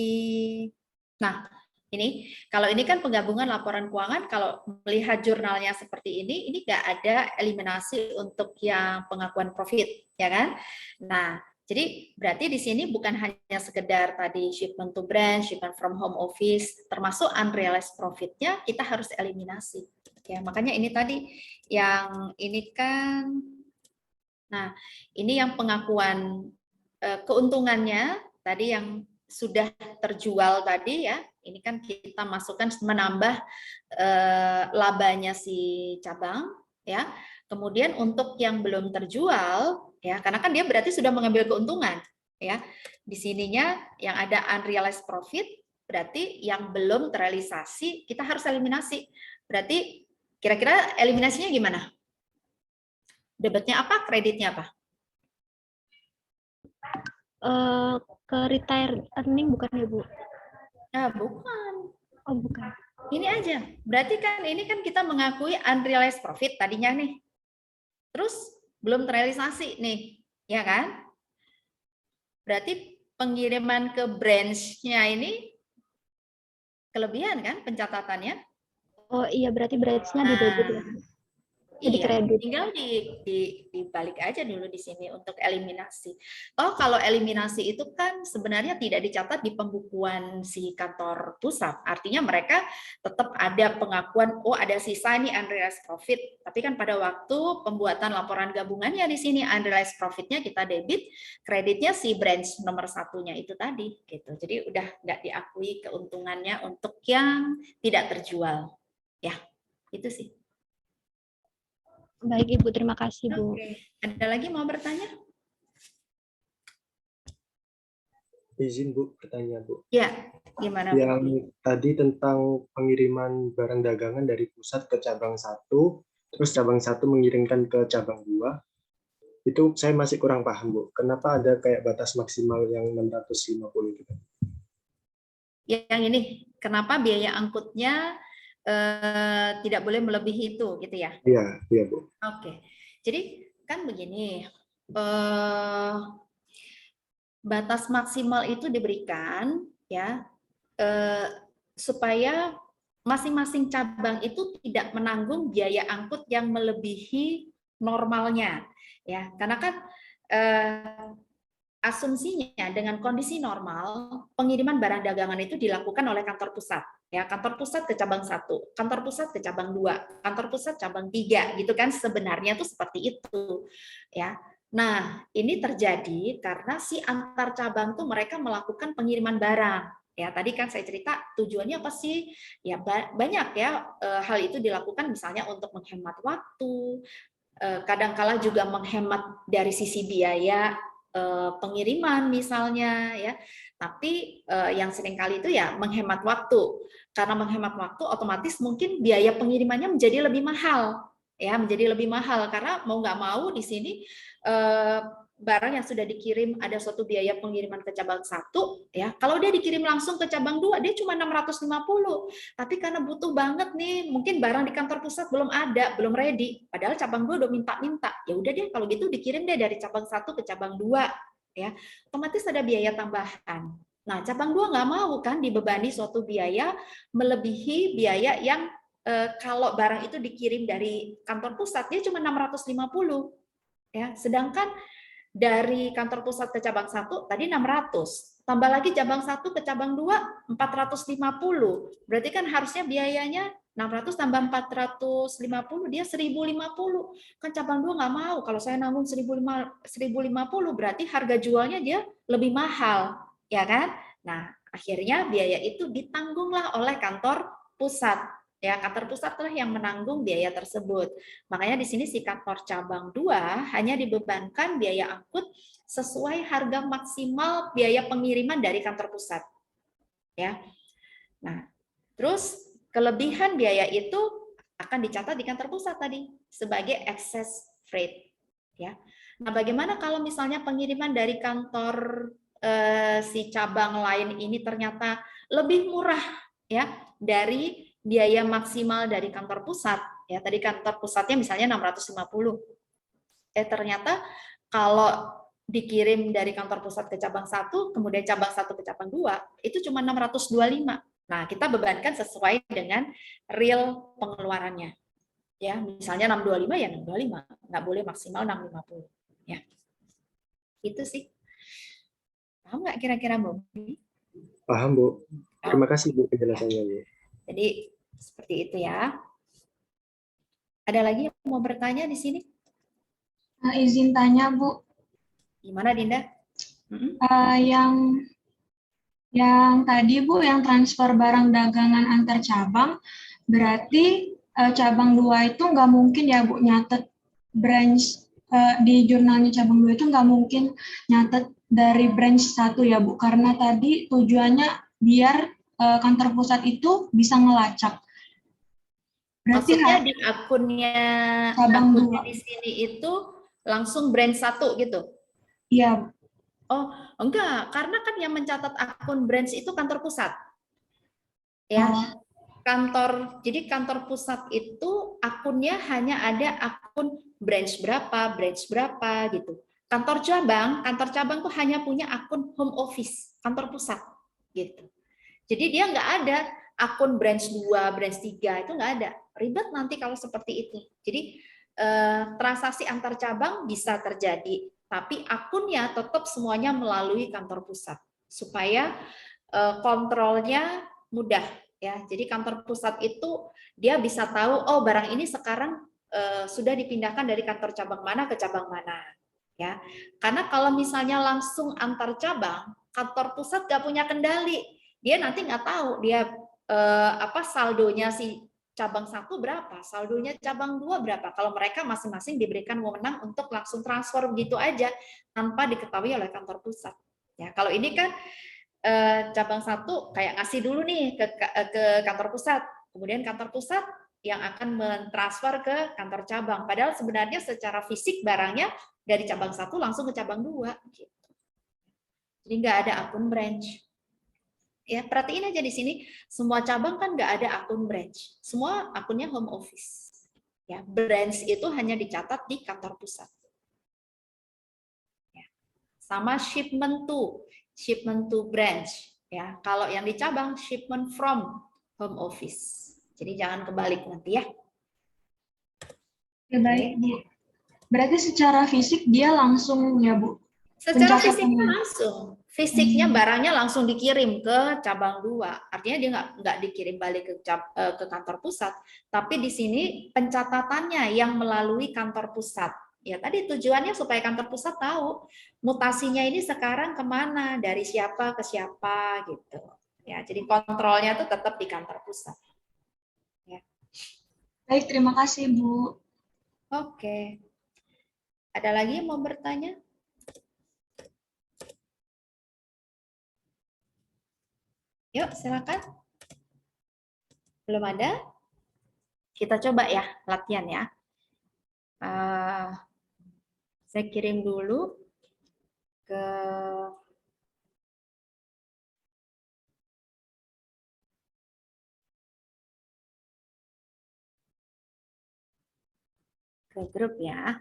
nah ini, kalau ini kan penggabungan laporan keuangan, kalau melihat jurnalnya seperti ini nggak ada eliminasi untuk yang pengakuan profit, ya kan? Nah, jadi berarti di sini bukan hanya sekedar tadi shipment to branch, shipment from home office, termasuk unrealized profit-nya kita harus eliminasi. Ya, makanya ini tadi yang ini kan, nah ini yang pengakuan keuntungannya tadi yang sudah terjual tadi ya, ini kan kita masukkan menambah labanya si cabang ya. Kemudian untuk yang belum terjual ya, karena kan dia berarti sudah mengambil keuntungan ya. Di sininya yang ada unrealized profit berarti yang belum terrealisasi kita harus eliminasi. Berarti kira-kira eliminasinya gimana? Debitnya apa, kreditnya apa? Ke retire earning bukan ya Bu? Nah, bukan. Oh bukan. Ini aja. Berarti kan ini kan kita mengakui unrealized profit tadinya nih. Terus belum terrealisasi nih, ya kan? Berarti pengiriman ke branch-nya ini kelebihan kan pencatatannya? Oh iya, berarti branch-nya di debit ya. Di Iya, kredit. tinggal dibalik aja dulu di sini untuk eliminasi. Oh, kalau eliminasi itu kan sebenarnya tidak dicatat di pembukuan si kantor pusat. Artinya mereka tetap ada pengakuan, oh ada sisa nih unrealized profit. Tapi kan pada waktu pembuatan laporan gabungannya di sini unrealized profit-nya kita debit, kreditnya si branch nomor satunya itu tadi. Gitu. Jadi udah nggak diakui keuntungannya untuk yang tidak terjual. Ya, itu sih. Baik Ibu, terima kasih Bu. Oke. Ada lagi mau bertanya? Izin Bu, pertanyaan Bu. Ya, gimana? Yang tadi tentang pengiriman barang dagangan dari pusat ke cabang 1, terus cabang 1 mengirimkan ke cabang 2, itu saya masih kurang paham Bu. Kenapa ada kayak batas maksimal yang 650 gitu? Yang ini, kenapa biaya angkutnya tidak boleh melebihi itu, gitu ya? Iya, iya Bu. Oke, jadi kan begini, batas maksimal itu diberikan ya supaya masing-masing cabang itu tidak menanggung biaya angkut yang melebihi normalnya, ya. Karena kan asumsinya dengan kondisi normal pengiriman barang dagangan itu dilakukan oleh kantor pusat. Ya, kantor pusat ke cabang 1, kantor pusat ke cabang 2, kantor pusat cabang 3 gitu kan sebenarnya tuh seperti itu ya. Nah, ini terjadi karena si antar cabang tuh mereka melakukan pengiriman barang. Ya, tadi kan saya cerita tujuannya apa sih? Ya banyak ya hal itu dilakukan misalnya untuk menghemat waktu, kadangkala juga menghemat dari sisi biaya pengiriman misalnya ya. Tapi yang seringkali itu ya menghemat waktu. Karena menghemat waktu otomatis mungkin biaya pengirimannya menjadi lebih mahal ya, menjadi lebih mahal karena mau nggak mau di sini barang yang sudah dikirim ada suatu biaya pengiriman ke cabang 1 ya. Kalau dia dikirim langsung ke cabang 2 dia cuma 650. Tapi karena butuh banget nih, mungkin barang di kantor pusat belum ada, belum ready. Padahal cabang 2 udah minta-minta. Ya udah deh kalau gitu dikirim deh dari cabang 1 ke cabang 2 ya. Otomatis ada biaya tambahan. Nah, cabang 2 nggak mau kan dibebani suatu biaya melebihi biaya yang kalau barang itu dikirim dari kantor pusat dia cuma 650 ya. Sedangkan dari kantor pusat ke cabang 1 tadi 600, tambah lagi cabang 1 ke cabang 2 450. Berarti kan harusnya biayanya 600 tambah 450 dia 1050. Kan cabang 2 nggak mau. Kalau saya nanggung 1050 berarti harga jualnya dia lebih mahal, ya kan? Nah, akhirnya biaya itu ditanggunglah oleh kantor pusat. Ya, kantor pusat lah yang menanggung biaya tersebut. Makanya di sini si kantor cabang 2 hanya dibebankan biaya angkut sesuai harga maksimal biaya pengiriman dari kantor pusat. Ya. Nah, terus kelebihan biaya itu akan dicatat di kantor pusat tadi sebagai excess freight. Ya. Nah, bagaimana kalau misalnya pengiriman dari kantor si cabang lain ini ternyata lebih murah ya dari biaya maksimal dari kantor pusat, ya tadi kantor pusatnya misalnya 650. Ternyata kalau dikirim dari kantor pusat ke cabang 1, kemudian cabang 1 ke cabang 2, itu cuma 625. Nah, kita bebankan sesuai dengan real pengeluarannya. Ya, misalnya 625 ya 625, nggak boleh maksimal 650. Ya. Itu sih. Paham nggak kira-kira, Bu? Paham, Bu. Terima kasih, Bu, penjelasannya, Bu. Jadi seperti itu ya. Ada lagi yang mau bertanya di sini? Izin tanya, Bu. Gimana, Dinda? Yang tadi, Bu, yang transfer barang dagangan antar cabang, berarti cabang 2 itu nggak mungkin ya, Bu, nyatet branch di jurnalnya cabang 2 itu nggak mungkin nyatet dari branch 1 ya, Bu, karena tadi tujuannya biar kantor pusat itu bisa ngelacak. Berarti Maksudnya di akunnya cabang 2. di sini itu langsung brand 1 gitu? Iya. Oh, enggak, karena kan yang mencatat akun branch itu kantor pusat. Ya. Jadi kantor pusat itu akunnya hanya ada akun branch berapa gitu. Kantor cabang tuh hanya punya akun home office, kantor pusat gitu. Jadi dia nggak ada akun branch 2, branch 3 itu nggak ada. Ribet nanti kalau seperti itu. Jadi transaksi antar cabang bisa terjadi, tapi akunnya tetap semuanya melalui kantor pusat supaya kontrolnya mudah ya. Jadi kantor pusat itu dia bisa tahu oh barang ini sekarang sudah dipindahkan dari kantor cabang mana ke cabang mana ya. Karena kalau misalnya langsung antar cabang, kantor pusat nggak punya kendali. Dia nanti nggak tahu dia saldonya si cabang 1 berapa, saldonya cabang 2 berapa. Kalau mereka masing-masing diberikan wewenang untuk langsung transfer begitu aja tanpa diketahui oleh kantor pusat. Ya, kalau ini kan cabang 1 kayak ngasih dulu nih ke kantor pusat, kemudian kantor pusat yang akan mentransfer ke kantor cabang. Padahal sebenarnya secara fisik barangnya dari cabang 1 langsung ke cabang 2. Gitu. Jadi nggak ada akun branch. Ya, perhatiin aja di sini, semua cabang kan nggak ada akun branch. Semua akunnya home office. Ya, branch itu hanya dicatat di kantor pusat. Ya. Sama shipment to branch. Ya, kalau yang di cabang shipment from home office. Jadi jangan kebalik nanti ya. Ya, baik, Bu. Berarti secara fisik dia langsung ya, Bu? Secara fisiknya langsung. Fisiknya barangnya langsung dikirim ke cabang 2. Artinya dia nggak dikirim balik ke kantor pusat. Tapi di sini pencatatannya yang melalui kantor pusat. Ya tadi tujuannya supaya kantor pusat tahu mutasinya ini sekarang kemana, dari siapa ke siapa gitu. Ya, jadi kontrolnya tuh tetap di kantor pusat. Ya. Baik, terima kasih, Bu. Oke. Ada lagi yang mau bertanya? Yuk, silakan. Belum ada? Kita coba ya, latihan ya. Saya kirim dulu ke grup ya.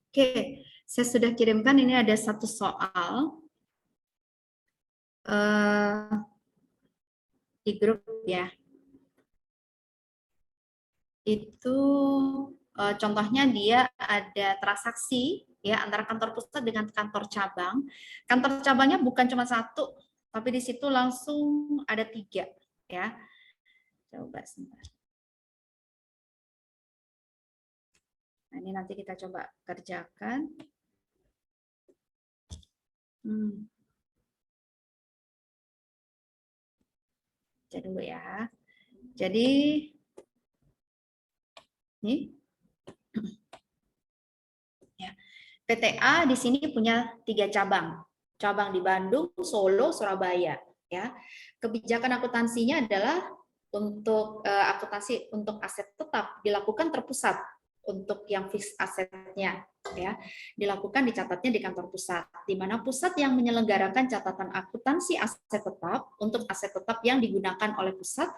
Oke, saya sudah kirimkan, ini ada satu soal di grup ya. Itu contohnya dia ada transaksi ya antara kantor pusat dengan kantor cabang. Kantor cabangnya bukan cuma satu, tapi di situ langsung ada 3 ya. Coba sebentar. Nah, ini nanti kita coba kerjakan. Cek dulu ya. Jadi ini ya. PTA di sini punya 3 cabang. Cabang di Bandung, Solo, Surabaya ya. Kebijakan akuntansinya adalah untuk akuntansi untuk aset tetap dilakukan terpusat. Untuk yang fix asetnya ya dilakukan dicatatnya di kantor pusat, di mana pusat yang menyelenggarakan catatan akuntansi aset tetap untuk aset tetap yang digunakan oleh pusat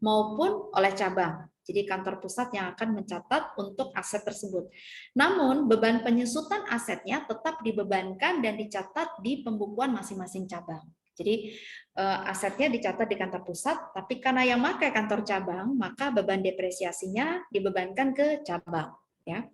maupun oleh cabang. Jadi kantor pusat yang akan mencatat untuk aset tersebut. Namun beban penyusutan asetnya tetap dibebankan dan dicatat di pembukuan masing-masing cabang. Jadi asetnya dicatat di kantor pusat, tapi karena yang pakai kantor cabang, maka beban depresiasinya dibebankan ke cabang. Ya.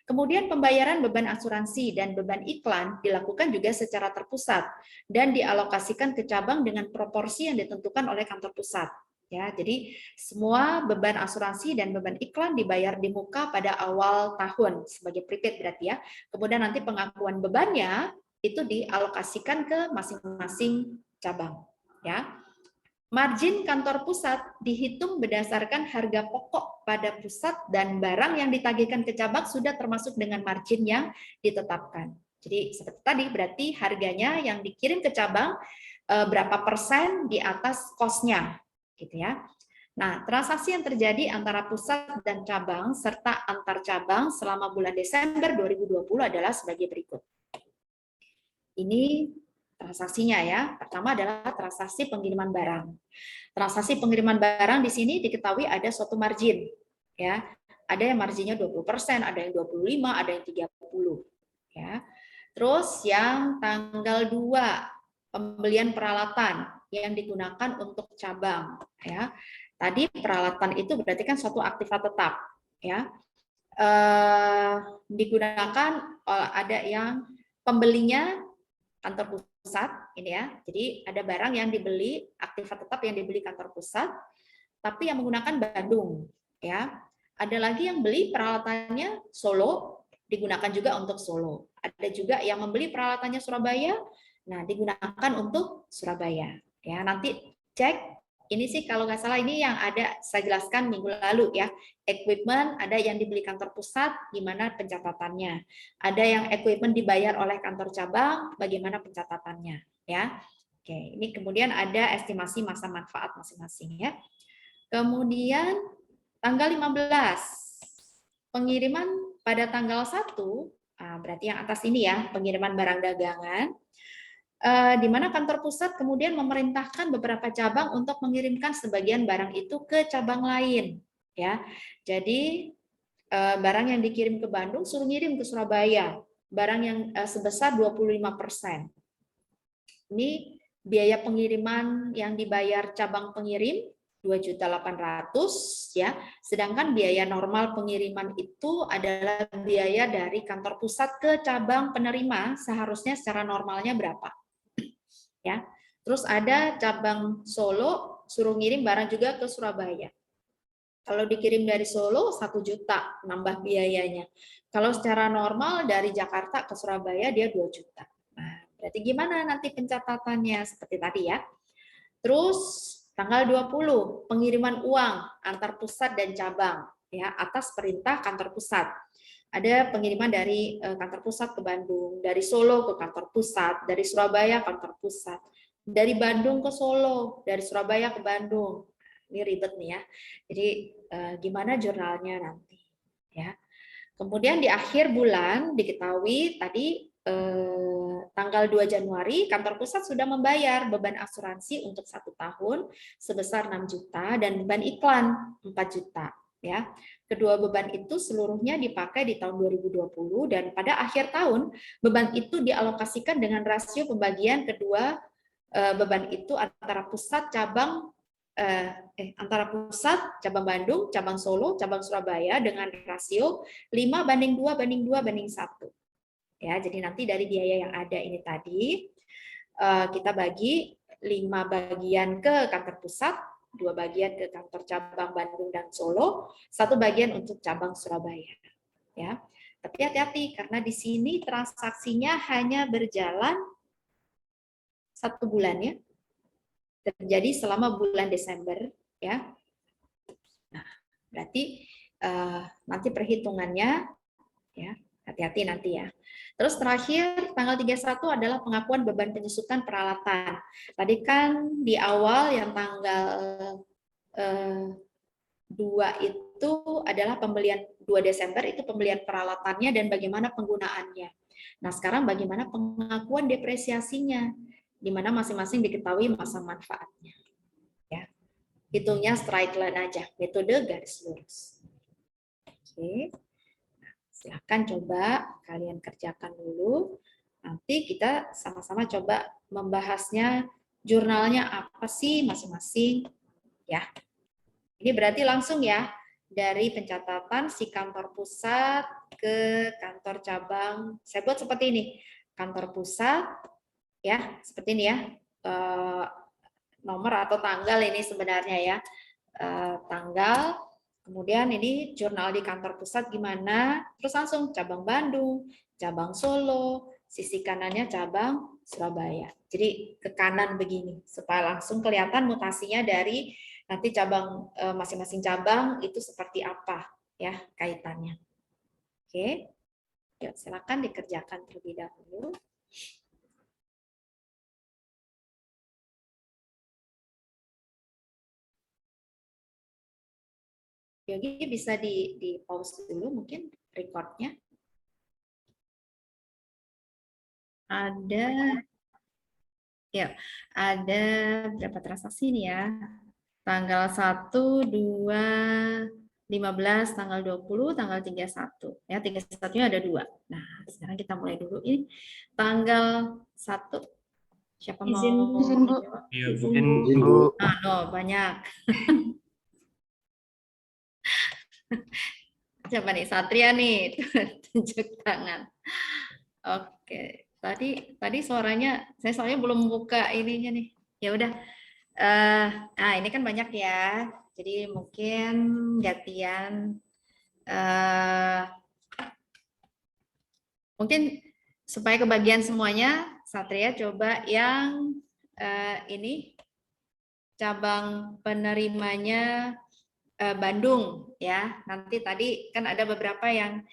Kemudian pembayaran beban asuransi dan beban iklan dilakukan juga secara terpusat dan dialokasikan ke cabang dengan proporsi yang ditentukan oleh kantor pusat. Ya, jadi semua beban asuransi dan beban iklan dibayar di muka pada awal tahun sebagai prepaid berarti ya. Kemudian nanti pengakuan bebannya itu dialokasikan ke masing-masing cabang. Ya, margin kantor pusat dihitung berdasarkan harga pokok pada pusat dan barang yang ditagihkan ke cabang sudah termasuk dengan margin yang ditetapkan. Jadi seperti tadi berarti harganya yang dikirim ke cabang berapa persen di atas cost-nya, gitu ya. Nah, transaksi yang terjadi antara pusat dan cabang serta antar cabang selama bulan Desember 2020 adalah sebagai berikut. Ini transaksinya ya. Pertama adalah transaksi pengiriman barang. Transaksi pengiriman barang di sini diketahui ada suatu margin ya. Ada yang marginnya 20%, ada yang 25%, ada yang 30% ya. Terus yang tanggal 2 pembelian peralatan yang digunakan untuk cabang ya. Tadi peralatan itu berarti kan suatu aktiva tetap ya. Digunakan ada yang pembelinya kantor pusat ini ya. Jadi ada barang yang dibeli, aktiva tetap yang dibeli kantor pusat, tapi yang menggunakan Bandung ya. Ada lagi yang beli peralatannya Solo, digunakan juga untuk Solo. Ada juga yang membeli peralatannya Surabaya, nah digunakan untuk Surabaya. Ya, nanti cek. Ini sih kalau nggak salah ini yang ada saya jelaskan minggu lalu ya. Equipment ada yang dibeli kantor pusat, gimana pencatatannya. Ada yang equipment dibayar oleh kantor cabang, bagaimana pencatatannya ya. Oke, ini kemudian ada estimasi masa manfaat masing-masing ya. Kemudian tanggal 15 pengiriman pada tanggal 1, berarti yang atas ini ya, pengiriman barang dagangan. Di mana kantor pusat kemudian memerintahkan beberapa cabang untuk mengirimkan sebagian barang itu ke cabang lain ya. Jadi barang yang dikirim ke Bandung suruh ngirim ke Surabaya, barang yang sebesar 25%. Ini biaya pengiriman yang dibayar cabang pengirim 2.800.000 ya. Sedangkan biaya normal pengiriman itu adalah biaya dari kantor pusat ke cabang penerima seharusnya secara normalnya berapa? Ya. Terus ada cabang Solo suruh ngirim barang juga ke Surabaya. Kalau dikirim dari Solo 1 juta nambah biayanya. Kalau secara normal dari Jakarta ke Surabaya dia 2 juta. Nah, berarti gimana nanti pencatatannya seperti tadi ya. Terus tanggal 20 pengiriman uang antar pusat dan cabang ya atas perintah kantor pusat. Ada pengiriman dari kantor pusat ke Bandung, dari Solo ke kantor pusat, dari Surabaya ke kantor pusat, dari Bandung ke Solo, dari Surabaya ke Bandung. Ini ribet nih ya. Jadi gimana jurnalnya nanti ya. Kemudian di akhir bulan diketahui tadi tanggal 2 Januari kantor pusat sudah membayar beban asuransi untuk 1 tahun sebesar 6 juta dan beban iklan 4 juta. Ya, kedua beban itu seluruhnya dipakai di tahun 2020 dan pada akhir tahun beban itu dialokasikan dengan rasio pembagian kedua beban itu antara pusat cabang Bandung, cabang Solo, cabang Surabaya dengan rasio 5:2:2:1. Ya, jadi nanti dari biaya yang ada ini tadi kita bagi 5 bagian ke kantor pusat, 2 bagian ke kantor cabang Bandung dan Solo, 1 bagian untuk cabang Surabaya. Ya, tapi hati-hati karena di sini transaksinya hanya berjalan 1 bulan ya, terjadi selama bulan Desember ya. Nah, berarti nanti perhitungannya ya, hati-hati nanti ya. Terus terakhir tanggal 31 adalah pengakuan beban penyusutan peralatan. Tadi kan di awal yang tanggal 2 itu adalah pembelian 2 Desember itu pembelian peralatannya dan bagaimana penggunaannya. Nah, sekarang bagaimana pengakuan depresiasinya, di mana masing-masing diketahui masa manfaatnya. Ya. Hitungnya straight line aja, metode garis lurus. Oke. Silahkan coba kalian kerjakan dulu. Nanti kita sama-sama coba membahasnya, jurnalnya apa sih masing-masing. Ya. Ini berarti langsung ya, dari pencatatan si kantor pusat ke kantor cabang. Saya buat seperti ini. Kantor pusat, ya seperti ini ya. Nomor atau tanggal ini sebenarnya ya. Tanggal. Kemudian ini jurnal di kantor pusat gimana, terus langsung cabang Bandung, cabang Solo, sisi kanannya cabang Surabaya. Jadi ke kanan begini, supaya langsung kelihatan mutasinya dari nanti cabang masing-masing cabang itu seperti apa ya kaitannya. Oke, yuk silakan dikerjakan terlebih dahulu. Yogi bisa di pause dulu mungkin recordnya. Ada berapa transaksi nih ya? Tanggal 1, 2, 15, tanggal 20, tanggal 31. Ya, 31-nya ada 2. Nah, sekarang kita mulai dulu ini. Tanggal 1. Siapa mau Izin, Bu. menjawab? Izin, Bu. Banyak. Siapa nih? Satria nih, tunjuk tangan. Oke, tadi suaranya saya soalnya belum buka ininya nih. Ya udah. Ini kan banyak ya. Jadi mungkin gantian. Mungkin supaya kebagian semuanya, Satria coba yang ini cabang penerimanya Bandung ya. Nanti tadi kan ada beberapa yang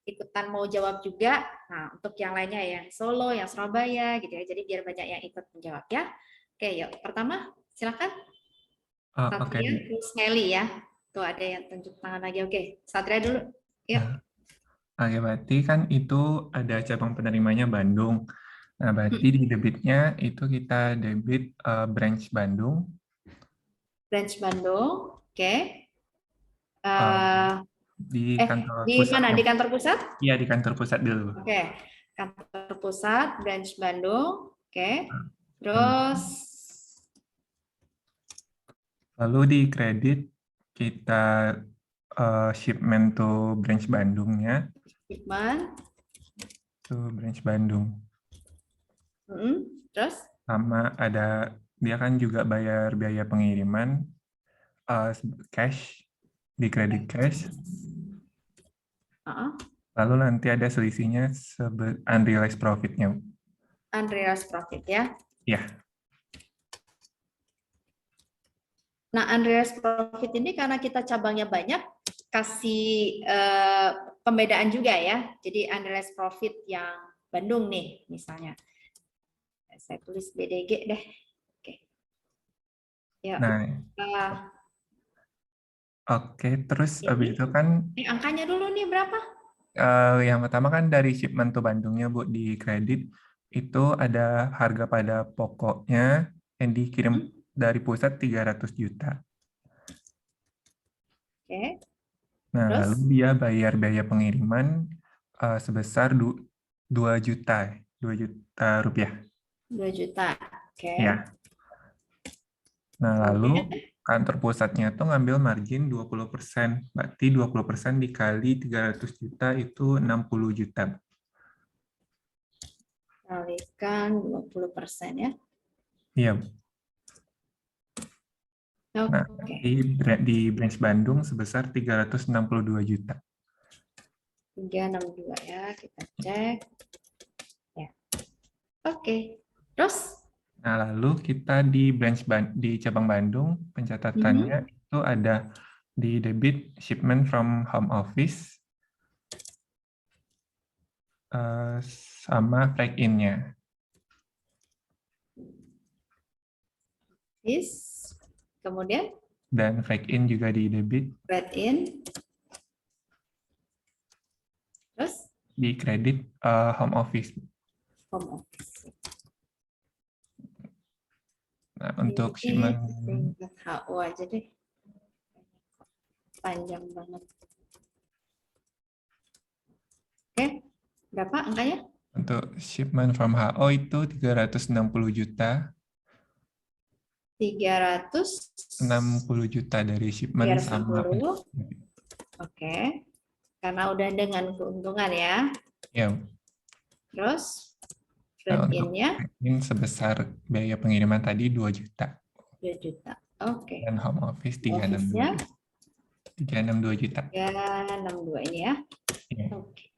ikutan mau jawab juga. Nah, untuk yang lainnya yang Solo, yang Surabaya gitu ya. Jadi biar banyak yang ikut menjawab ya. Oke, yuk. Pertama, silakan. Satria, terus Melly ya. Tuh ada yang tunjuk tangan lagi. Oke, Satria dulu. Yuk. Oke, berarti kan itu ada cabang penerimanya Bandung. Nah, berarti di debitnya itu kita debit branch Bandung. Branch Bandung, oke. Di kantor di pusat. mana? Di kantor pusat? Iya, di kantor pusat dulu. Oke, kantor pusat, branch Bandung, oke. Terus? Lalu di kredit kita shipment to branch Bandungnya. Shipment. To branch Bandung. Terus? Sama ada, dia kan juga bayar biaya pengiriman cash, di kredit cash. Lalu nanti ada selisihnya unrealized profit-nya. Unrealized profit ya? Ya. Nah, unrealized profit ini karena kita cabangnya banyak, kasih pembedaan juga ya. Jadi unrealized profit yang Bandung nih, misalnya. Saya tulis BDG deh. Oke. Ya. Nah. Oke, terus habis itu kan angkanya dulu nih berapa? Yang pertama kan dari shipment to Bandungnya, Bu, di kredit itu ada harga pada pokoknya yang dikirim dari pusat 300 juta. Oke. Nah, Terus? lalu dia bayar biaya pengiriman sebesar 2 juta rupiah. 2 juta. Oke. Ya. Nah, lalu Kemudian kantor pusatnya tuh ngambil margin 20%. Berarti 20% dikali 300 juta itu 60 juta. kalikan 20% ya. Iya. Nah, Oke. di branch Bandung sebesar 362 juta. 362 ya, kita cek. Ya. Oke. Terus? Nah, lalu kita di di cabang Bandung, pencatatannya itu ada di debit shipment from home office sama flag in-nya. Kemudian? Dan flag in juga di debit. Flag in. Terus? Di kredit home office. Home office. Nah, untuk shipment Singkat HO aja deh. Panjang banget. Oke. Berapa angkanya? untuk shipment from HO itu 360 juta. 360 juta dari shipment sama. Oke. Karena udah dengan keuntungan ya. Ya. Terus Nah, flat untuk in-nya in sebesar biaya pengiriman tadi 2 juta. 2 juta. Oke. Dan home office 362 Office-nya juta. 362 juta. 362 ini ya. Ya. Oke.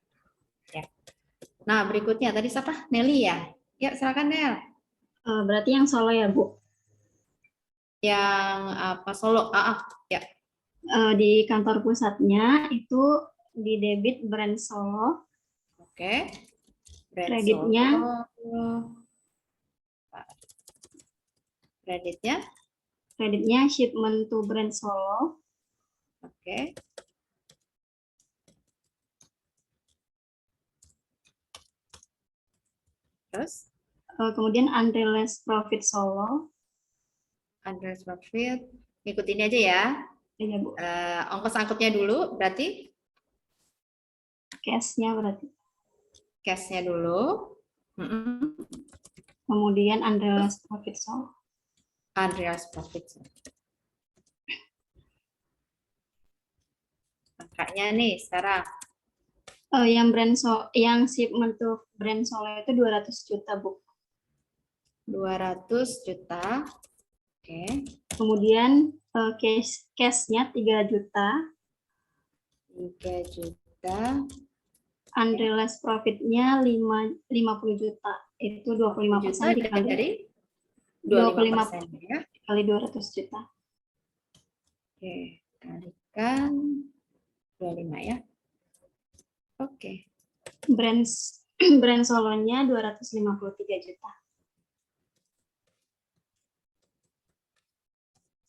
Ya. Nah, berikutnya tadi siapa? Nelly ya? Ya, silakan Nel. Berarti yang Solo ya, Bu? Yang apa? Solo. Ya. Di kantor pusatnya itu di debit brand Solo. Oke. Brand Kreditnya? Solo. Kreditnya shipment to brand Solo. Oke. Terus? Kemudian unrealized profit Solo. Unrealized profit. Ikutin aja ya. Iya, Bu. Ongkos angkutnya dulu, berarti? Cash-nya berarti. Cash-nya dulu. Kemudian unrealized profit Solo. Unrealized profit. Angkanya nih sekarang. Yang shipment to brand Solo itu 200 juta, Bu. 200 juta. Oke. Kemudian cash-nya 3 juta. 3 juta. Unrealized profit-nya 50 juta. Itu 25% dari 25% ya. Kali 200 juta. Oke, kalikan 25 ya. Oke. Brand Solonya 253 juta.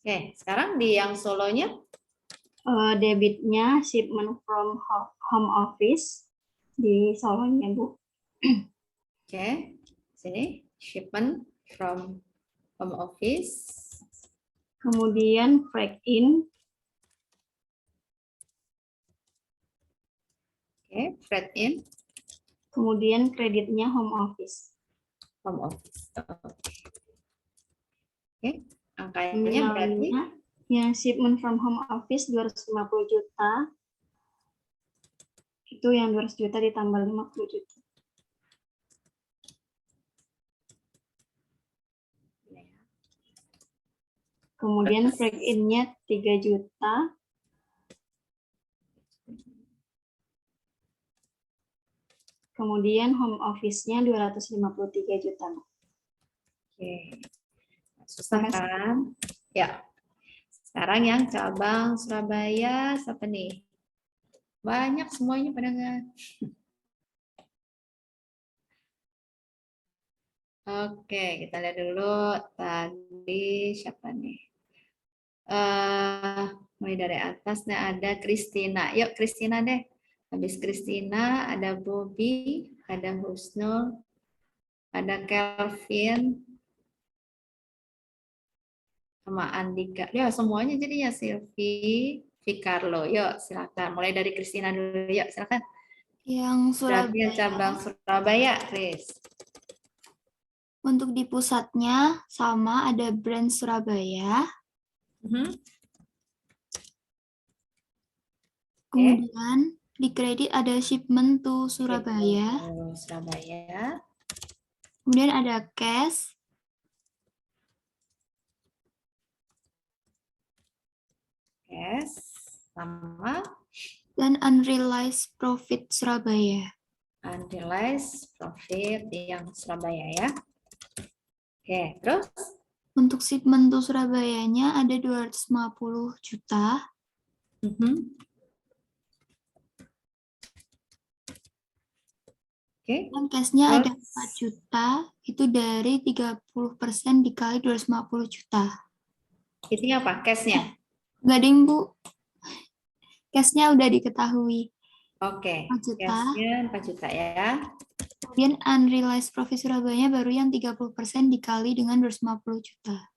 Oke, sekarang di yang Solonya Debitnya shipment from home office di Solonya, Bu. oke, sini shipment from home office. Kemudian freight in. Oke, freight in. Kemudian kreditnya home office. Home office. Oke, angkanya berarti yang shipment from home office 250 juta. Itu yang 200 juta ditambah 50 juta. Kemudian freight in-nya 3 juta. Kemudian home office-nya 253 juta. oke. Susah kan? Ya. Sekarang yang cabang Surabaya siapa nih? Banyak semuanya pada nggak? Oke, kita lihat dulu tadi siapa nih? Mulai dari atas nih ada Christina. Yuk Christina deh. Habis Christina ada Bobby, ada Husnul, ada Kelvin, sama Andika. Ya semuanya jadinya Silvi, Vicarlo. Yuk, silakan. Mulai dari Christina dulu. Yuk, silakan. Yang Berarti yang Surabaya, cabang Surabaya, Chris. untuk di pusatnya sama ada brand Surabaya. Kemudian di kredit ada shipment to Surabaya. Surabaya. Kemudian ada cash. Yes. Sama Dan unrealized profit Surabaya. unrealized profit yang Surabaya ya. Oke, terus Untuk shipment to Surabayanya ada 250 juta. Oke. Dan cashnya ada Terus? 4 juta. Itu dari 30% dikali 250 juta. Itu apa? Cashnya? Enggak ding, Bu. Cashnya udah diketahui. Oke. 4 juta. Cashnya 4 juta ya. Kemudian unrealized profit Surabaya baru yang 30% dikali dengan 250 juta.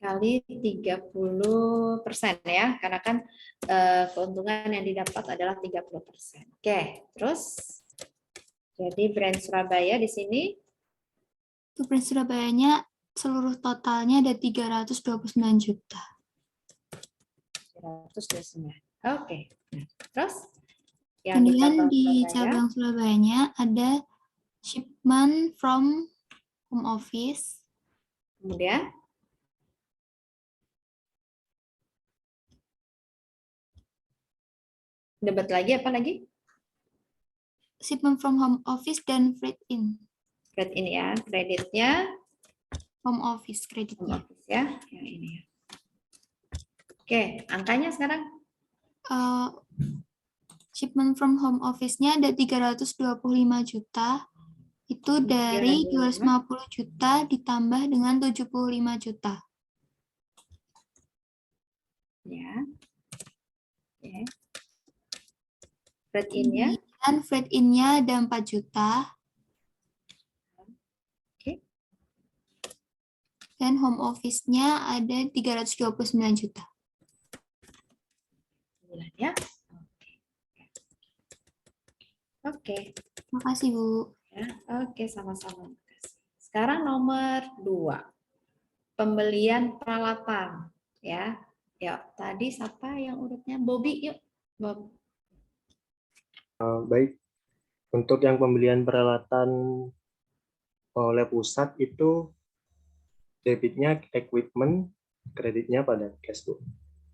Kali 30% ya. Karena kan keuntungan yang didapat adalah 30%. Oke. Terus? Jadi brand Surabaya di sini. Untuk brand Surabayanya seluruh totalnya ada 329 juta. 329. Oke. Nah, terus? Yang Kemudian di Surabaya. cabang Surabayanya ada shipment from home office. Kemudian? Debat lagi apa lagi? Shipment from home office dan freight in. Kredit ini ya. Kreditnya Home office home kreditnya. office ya. Yang ini ya. Oke. Angkanya sekarang? Shipment from home office-nya ada 325 juta. Itu dari 250 juta ditambah dengan 75 juta. Ya. Oke. Freight in-nya? Dan freight in-nya ada 4 juta. Oke. Dan home office-nya ada 329 juta. Ya. Oke. Terima kasih, Bu. Ya, oke, sama-sama. Sekarang nomor 2. Pembelian peralatan. Ya. Yuk, tadi siapa yang urutnya? Bobby, yuk. Bob. Baik, untuk yang pembelian peralatan oleh pusat itu debitnya equipment, kreditnya pada cash, Bu.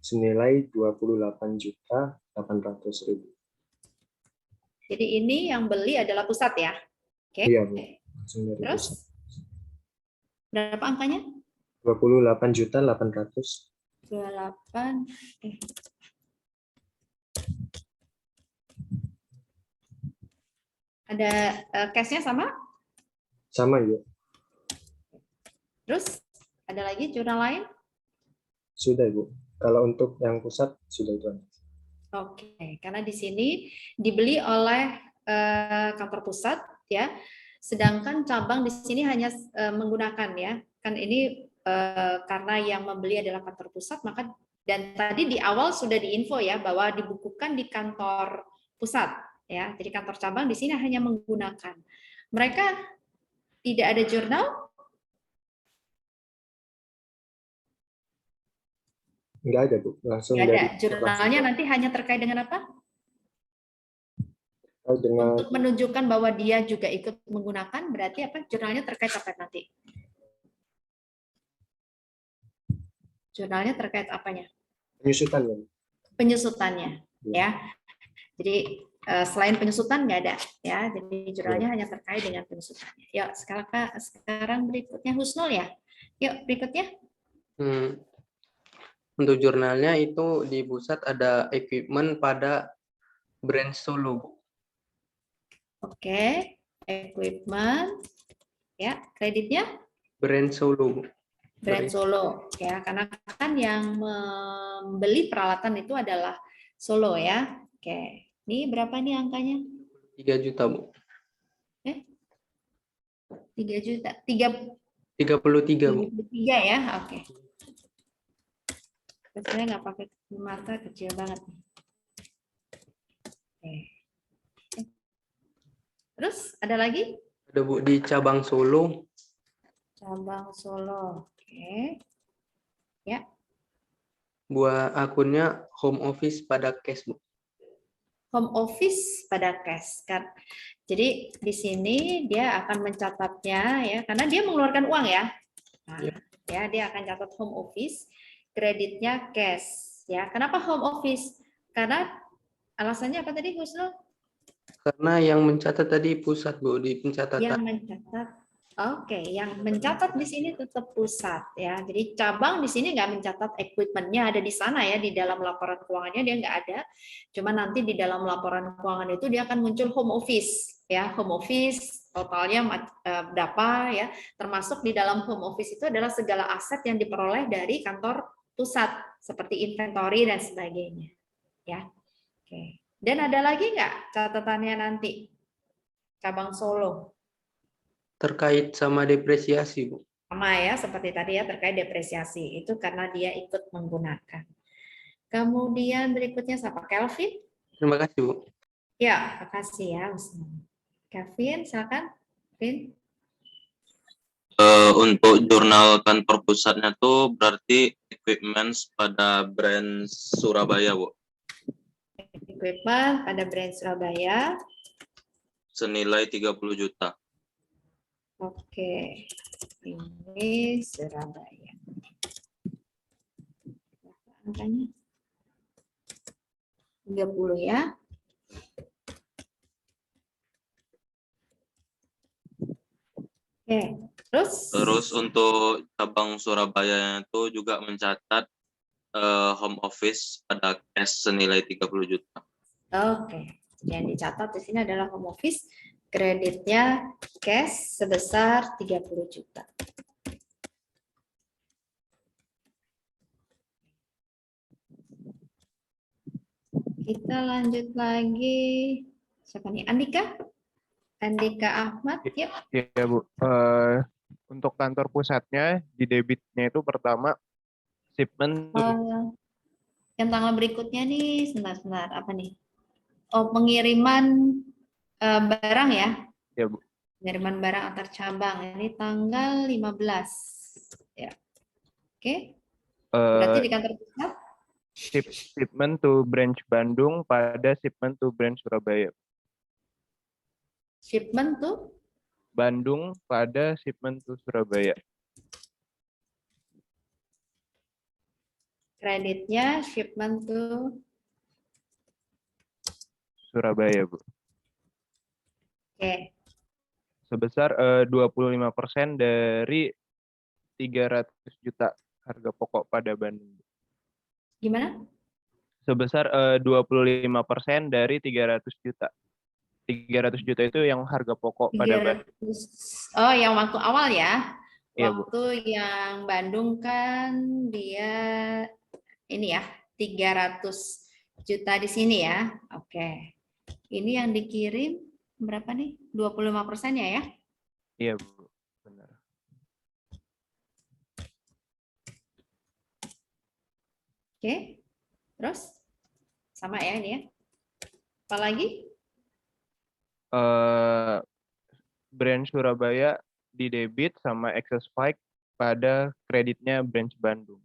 Senilai 28.800.000. Jadi ini yang beli adalah pusat ya. Oke. Iya, Bu. Langsung dari Terus pusat. berapa angkanya? 28.800.000. 28. Ada cash-nya sama? Sama, ya. Terus ada lagi jurnal lain? Sudah, Ibu. Kalau untuk yang pusat sudah itu. Oke, karena di sini dibeli oleh kantor pusat ya, sedangkan cabang di sini hanya menggunakan ya, kan ini karena yang membeli adalah kantor pusat, maka dan tadi di awal sudah diinfo ya bahwa dibukukan di kantor pusat ya, jadi kantor cabang di sini hanya menggunakan. Mereka tidak ada jurnal. Enggak ada, Bu. Langsung Nggak ada. dari Jurnalnya nanti hanya terkait dengan apa? dengan Untuk menunjukkan bahwa dia juga ikut menggunakan, berarti apa? Jurnalnya terkait apa nanti? Jurnalnya terkait apanya? penyusutan, ya. Penyusutannya, ya. Jadi selain penyusutan nggak ada, ya. Jadi jurnalnya hanya terkait dengan penyusutannya. Yuk, sekarang berikutnya Husnul ya. Yuk, berikutnya. Untuk jurnalnya itu di pusat ada equipment pada brand Solo. Oke, equipment. Ya, kreditnya? Brand Solo. Brand Solo, ya. Karena kan yang membeli peralatan itu adalah Solo ya. Oke. Ini berapa nih angkanya? 3 juta, Bu. 3 juta. 33, Bu. 33 ya, oke. Saya nggak pakai Bu Marta kecil banget. Oke. Terus ada lagi? Ada Bu di cabang Solo. Cabang Solo. Oke. Ya. Buat akunnya home office pada cash, Bu. Home office pada cash kan. Jadi di sini dia akan mencatatnya ya, karena dia mengeluarkan uang ya. Nah, ya dia akan catat home office, kreditnya cash ya. Kenapa home office? Karena alasannya apa tadi, Husnul? Karena yang mencatat tadi pusat, Bu, di pencatatan. Yang mencatat. Oke, yang mencatat di sini tetap pusat ya. Jadi cabang di sini nggak mencatat equipment-nya ada di sana ya, di dalam laporan keuangannya dia nggak ada. Cuma nanti di dalam laporan keuangan itu dia akan muncul home office ya, home office totalnya berapa ya. Termasuk di dalam home office itu adalah segala aset yang diperoleh dari kantor pusat seperti inventory dan sebagainya ya. Oke. Dan ada lagi nggak catatannya nanti cabang Solo? Terkait sama depresiasi, Bu. Sama ya, seperti tadi ya, terkait depresiasi. Itu karena dia ikut menggunakan. Kemudian berikutnya siapa? Kelvin? Terima kasih, Bu. Ya, makasih ya. Kelvin, silakan. Kelvin. Untuk jurnal kantor pusatnya tuh berarti equipment pada brand Surabaya, Bu. Equipment pada brand Surabaya. Senilai 30 juta. Oke. Ini Surabaya. Angkanya 30 ya. Oke, Terus untuk cabang Surabaya itu juga mencatat home office pada cash senilai 30 juta. Oke, yang dicatat di sini adalah home office, kreditnya cash sebesar 30 juta. Kita lanjut lagi. Siapa nih? Andika? Andika Ahmad, yuk. Ya, Bu. Untuk kantor pusatnya, di debitnya itu pertama shipment. Yang tanggal berikutnya nih, sebentar, apa nih? Oh, pengiriman barang ya? Ya, Bu. Pengiriman barang antar cabang. Ini tanggal 15. Ya. Oke. Berarti di kantor pusat? Shipment to branch Bandung pada shipment to branch Surabaya. Shipment to? Bandung pada shipment to Surabaya. Kreditnya shipment to Surabaya, Bu. Oke. Sebesar 25% dari 300 juta harga pokok pada Bandung. Gimana? Sebesar 25% dari 300 juta. 300 juta itu yang harga pokok pada Bandung. Oh, yang waktu awal ya? Iya, Bu. Waktu yang Bandung kan dia ini ya, 300 juta di sini ya. Oke. Ini yang dikirim berapa nih? 25% ya? Iya, Bu. Benar. Oke. Terus sama ya ini ya. Apa lagi? Branch Surabaya di debit sama excess spike pada kreditnya branch Bandung.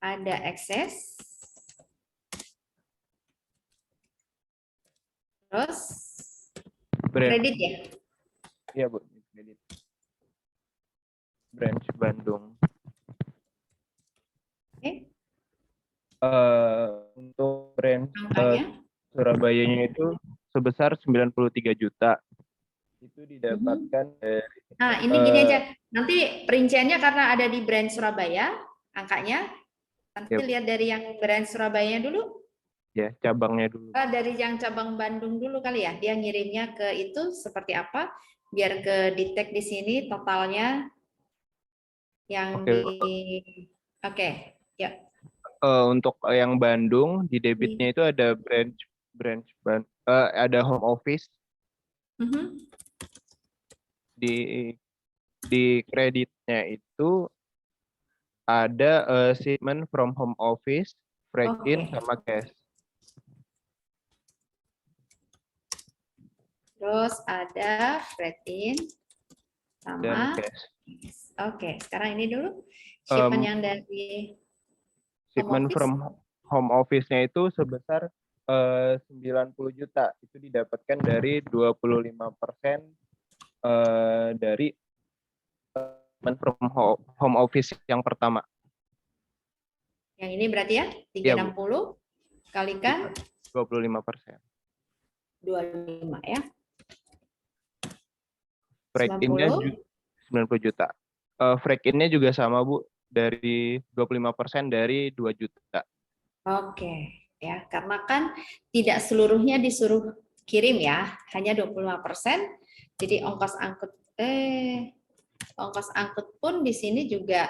Ada excess. Terus kredit ya? Iya, Bu. Kredit. Branch Bandung. Oke. Untuk branch Angkanya? Surabayanya itu sebesar 93 juta. Itu didapatkan dari... Nah, ini gini aja. Nanti perinciannya karena ada di brand Surabaya, angkanya. Nanti lihat dari yang brand Surabaya dulu. Ya, cabangnya dulu. Dari yang cabang Bandung dulu kali ya. Dia ngirimnya ke itu seperti apa? Biar ke detect di sini totalnya yang Oke, ya. Untuk yang Bandung di debitnya itu ada ada home office di di kreditnya itu ada shipment from home office, break-in, Oke. sama cash. Terus ada break-in Dan sama cash. Oke, sekarang ini dulu shipment yang dari home Shipment office. from home office-nya itu sebesar 90 juta. Itu didapatkan dari 25% dari shipment from home office yang pertama. Yang ini berarti ya, Iya, Bu. 360 kalikan 25%. 25 ya. Break-in-nya 90 juta. Break-in-nya juga sama, Bu, dari 25% dari 2 juta. Oke, ya, karena kan tidak seluruhnya disuruh kirim ya, hanya 25%. Jadi ongkos angkut pun di sini juga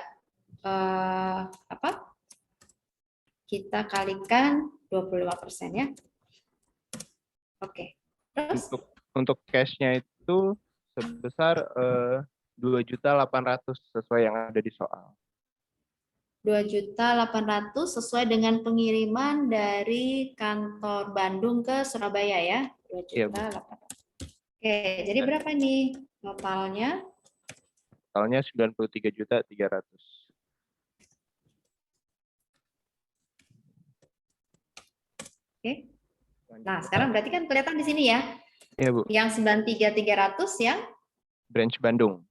kita kalikan 25% ya. Oke. Terus Untuk cash-nya itu sebesar 2.800.000 sesuai yang ada di soal. 2.800.000 sesuai dengan pengiriman dari kantor Bandung ke Surabaya ya. 2.800.000. Oke, jadi berapa nih totalnya? Totalnya 93.300.000. Oke. Nah, sekarang berarti kan kelihatan di sini ya. Iya, Bu. Yang 93.300 yang Branch Bandung.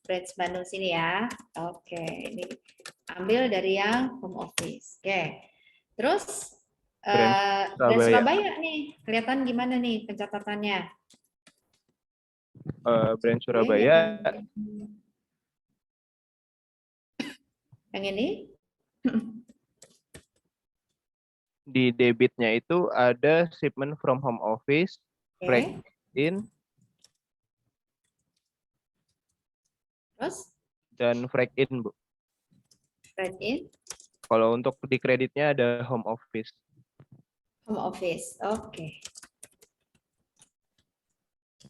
branch Bandung sini ya. Oke, ini ambil dari yang home office. Oke. Terus branch Surabaya nih, kelihatan gimana nih pencatatannya? Branch Surabaya. Yang ini? Di debitnya itu ada shipment from home office, break-in, terus? Dan break-in, Bu. Break-in? Kalau untuk di kreditnya ada home office. Home office, oke.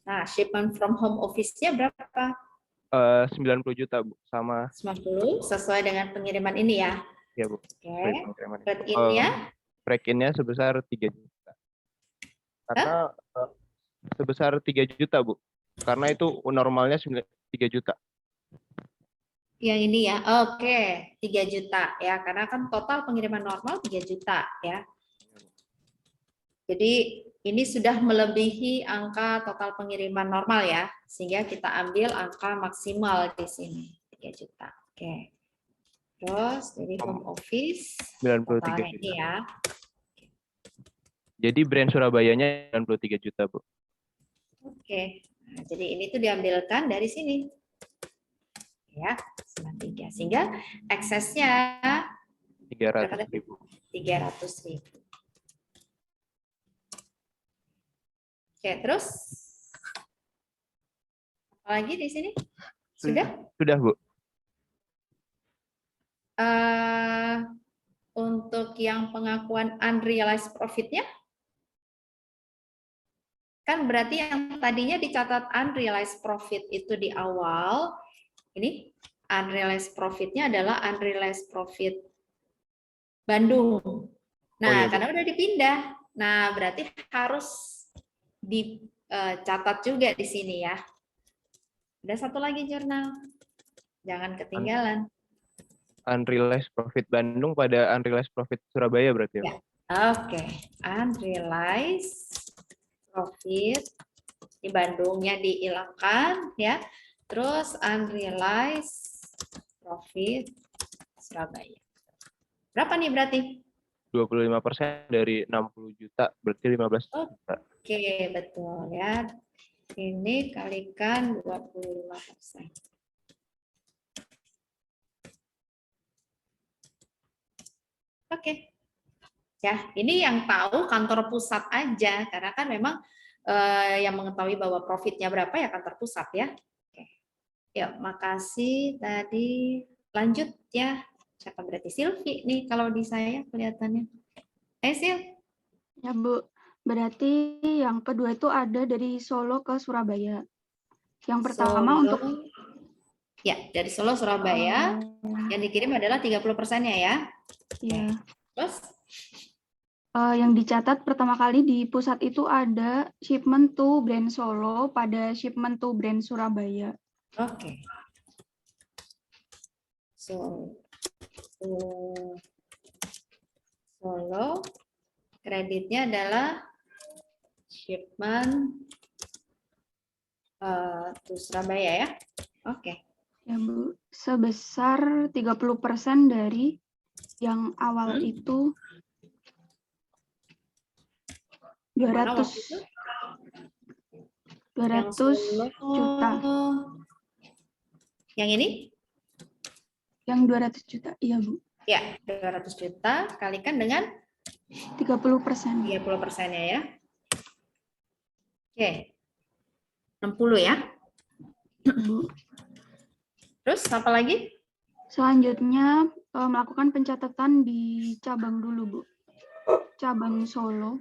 Nah, shipment from home office-nya berapa? 90 juta, Bu. Sama. 90, sesuai dengan pengiriman ini ya? Iya, Bu. Oke. Break-in-nya? Break-in-nya sebesar 3 juta. Karena sebesar 3 juta, Bu. Karena itu normalnya 3 juta. Yang ini ya, oke, 3 juta ya, karena kan total pengiriman normal 3 juta ya. Jadi ini sudah melebihi angka total pengiriman normal ya, sehingga kita ambil angka maksimal di sini 3 juta. Oke. Terus jadi home office 93 ini ya. Jadi brand Surabayanya 93 juta, Bu. Oke. Nah, jadi ini tuh diambilkan dari sini. Ya, 93. Sehingga eksesnya 300.000. 300.000. Oke, terus apa lagi di sini? Sudah? Sudah, Bu. Untuk yang pengakuan unrealized profit-nya, kan berarti yang tadinya dicatat unrealized profit itu di awal, ini unrealized profit-nya adalah unrealized profit Bandung. Nah, karena udah dipindah, nah berarti harus dicatat juga di sini ya. Ada satu lagi jurnal, jangan ketinggalan. Unrealized profit Bandung pada unrealized profit Surabaya berarti ya? Oke, unrealized profit di Bandungnya dihilangkan ya. Terus unrealized profit Surabaya. Berapa nih berarti? 25% dari 60 juta, berarti 15 juta. Oke, betul ya. Ini kalikan 25%. Oke. Ya, ini yang tahu kantor pusat aja, karena kan memang yang mengetahui bahwa profitnya berapa ya kantor pusat ya. Oke. Yuk, makasih tadi. Lanjut ya. Siapa berarti Silvi nih kalau di saya kelihatannya. Sil. Ya, Bu. Berarti yang kedua itu ada dari Solo ke Surabaya. Yang pertama Solo untuk Ya, dari Solo Surabaya yang dikirim adalah 30%-nya ya. Ya. Terus Yang dicatat pertama kali di pusat itu ada shipment to brand Solo pada shipment to brand Surabaya. oke. Solo kreditnya adalah shipment to Surabaya ya. Oke. Ya, Bu. Sebesar 30% dari yang awal itu 200 juta. Yang ini? Yang 200 juta, iya Bu. Ya, 200 juta kalikan dengan 30%. 30%-nya ya. Oke. 60 ya. Bu. Terus apa lagi? Selanjutnya melakukan pencatatan di cabang dulu, Bu. Cabang Solo.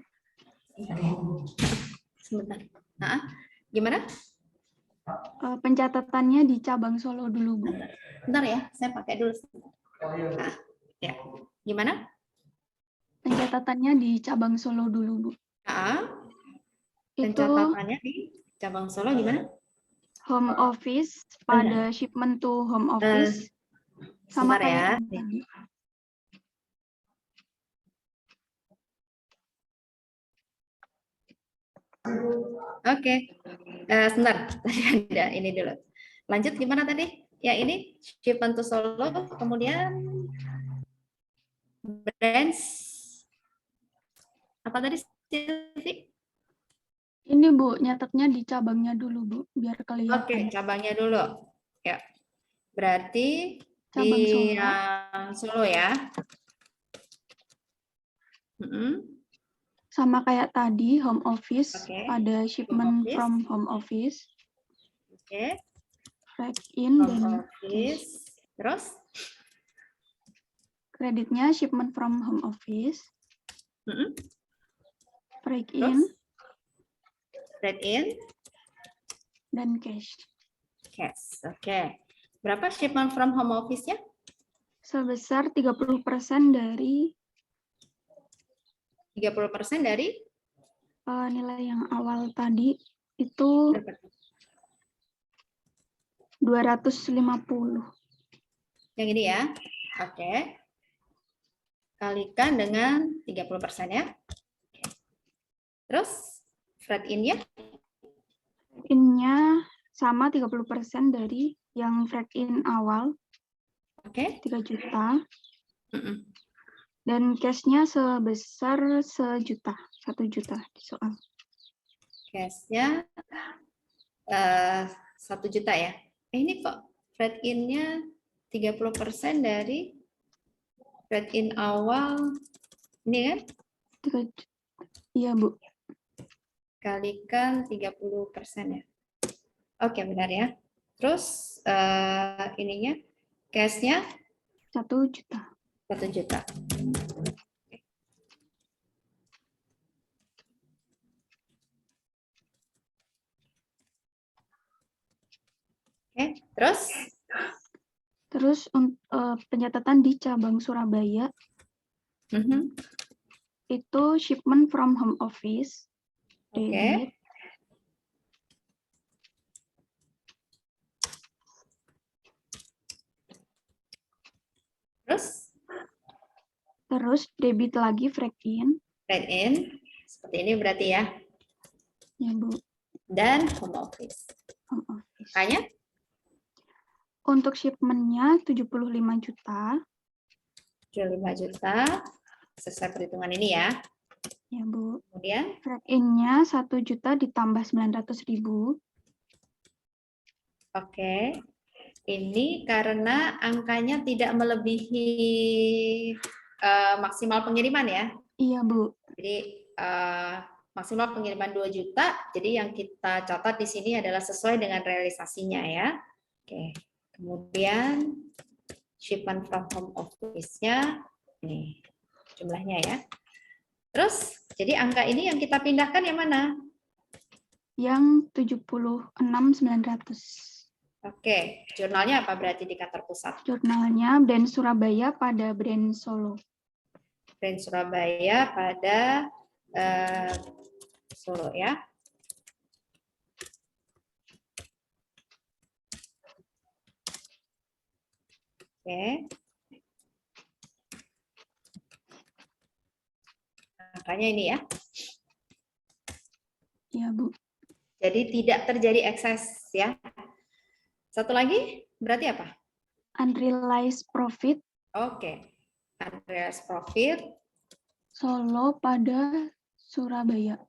Sebentar. Nah, gimana? Pencatatannya di cabang Solo dulu, Bu. Bentar ya, saya pakai dulu. Nah, ya. Gimana? Pencatatannya di cabang Solo dulu, Bu. Pencatatannya di cabang Solo gimana? Home office pada shipment to home office sama kayak ya. tadi. Oke. Sebentar. Tadi ada ini dulu. Lanjut gimana tadi? Ya ini shipment to Solo, kemudian branch apa tadi? Ini Bu, nyatetnya di cabangnya dulu Bu, biar kelihatan. Oke, cabangnya dulu. Ya. Berarti cabang di Solo. Solo ya. Sama kayak tadi, home office, ada shipment from home office. Oke. Track in Home dan office. Terus? Kreditnya shipment from home office. Break in. Break in. Dan cash. Cash, oke. Berapa shipment from home office-nya? Sebesar 30% dari 30% dari nilai yang awal tadi itu 250. Yang ini ya. Oke. Kalikan dengan 30% ya. Terus freight in-nya? In-nya sama 30% dari yang freight in awal. Oke. 3 juta. Dan cash-nya sebesar 1 juta di soal. Cash-nya 1 juta ya. Ini kok freight in-nya 30% dari freight in awal. Ini kan? 3 juta. Iya, Bu. Kalikan 30% ya. Oke, benar ya. Terus ininya cash-nya 1 juta. 1 juta. Oke, terus? Terus pencatatan di cabang Surabaya. Itu shipment from home office. Oke. Terus debit lagi freight in. Freight in, seperti ini berarti ya. Ya, Bu. Dan home office. Home office. Hanya? Untuk shipment-nya 75 juta. 75 juta. Sesuai perhitungan ini ya. Ya, Bu. Kemudian? Freight in-nya 1 juta ditambah 900.000. Oke. Ini karena angkanya tidak melebihi maksimal pengiriman ya? Iya, Bu. Jadi maksimal pengiriman 2 juta, jadi yang kita catat di sini adalah sesuai dengan realisasinya ya. Oke. Kemudian shipment from home office-nya, ini jumlahnya ya. Terus, jadi angka ini yang kita pindahkan yang mana? Yang 76.900. Oke, jurnalnya apa berarti di kantor pusat? Jurnalnya Brand Surabaya pada Brand Solo. Brand Surabaya pada Solo ya. Oke. Makanya ini ya. Ya, Bu. Jadi tidak terjadi ekses ya. Satu lagi berarti apa? Unrealized profit Oke. Unrealized profit Solo pada Surabaya.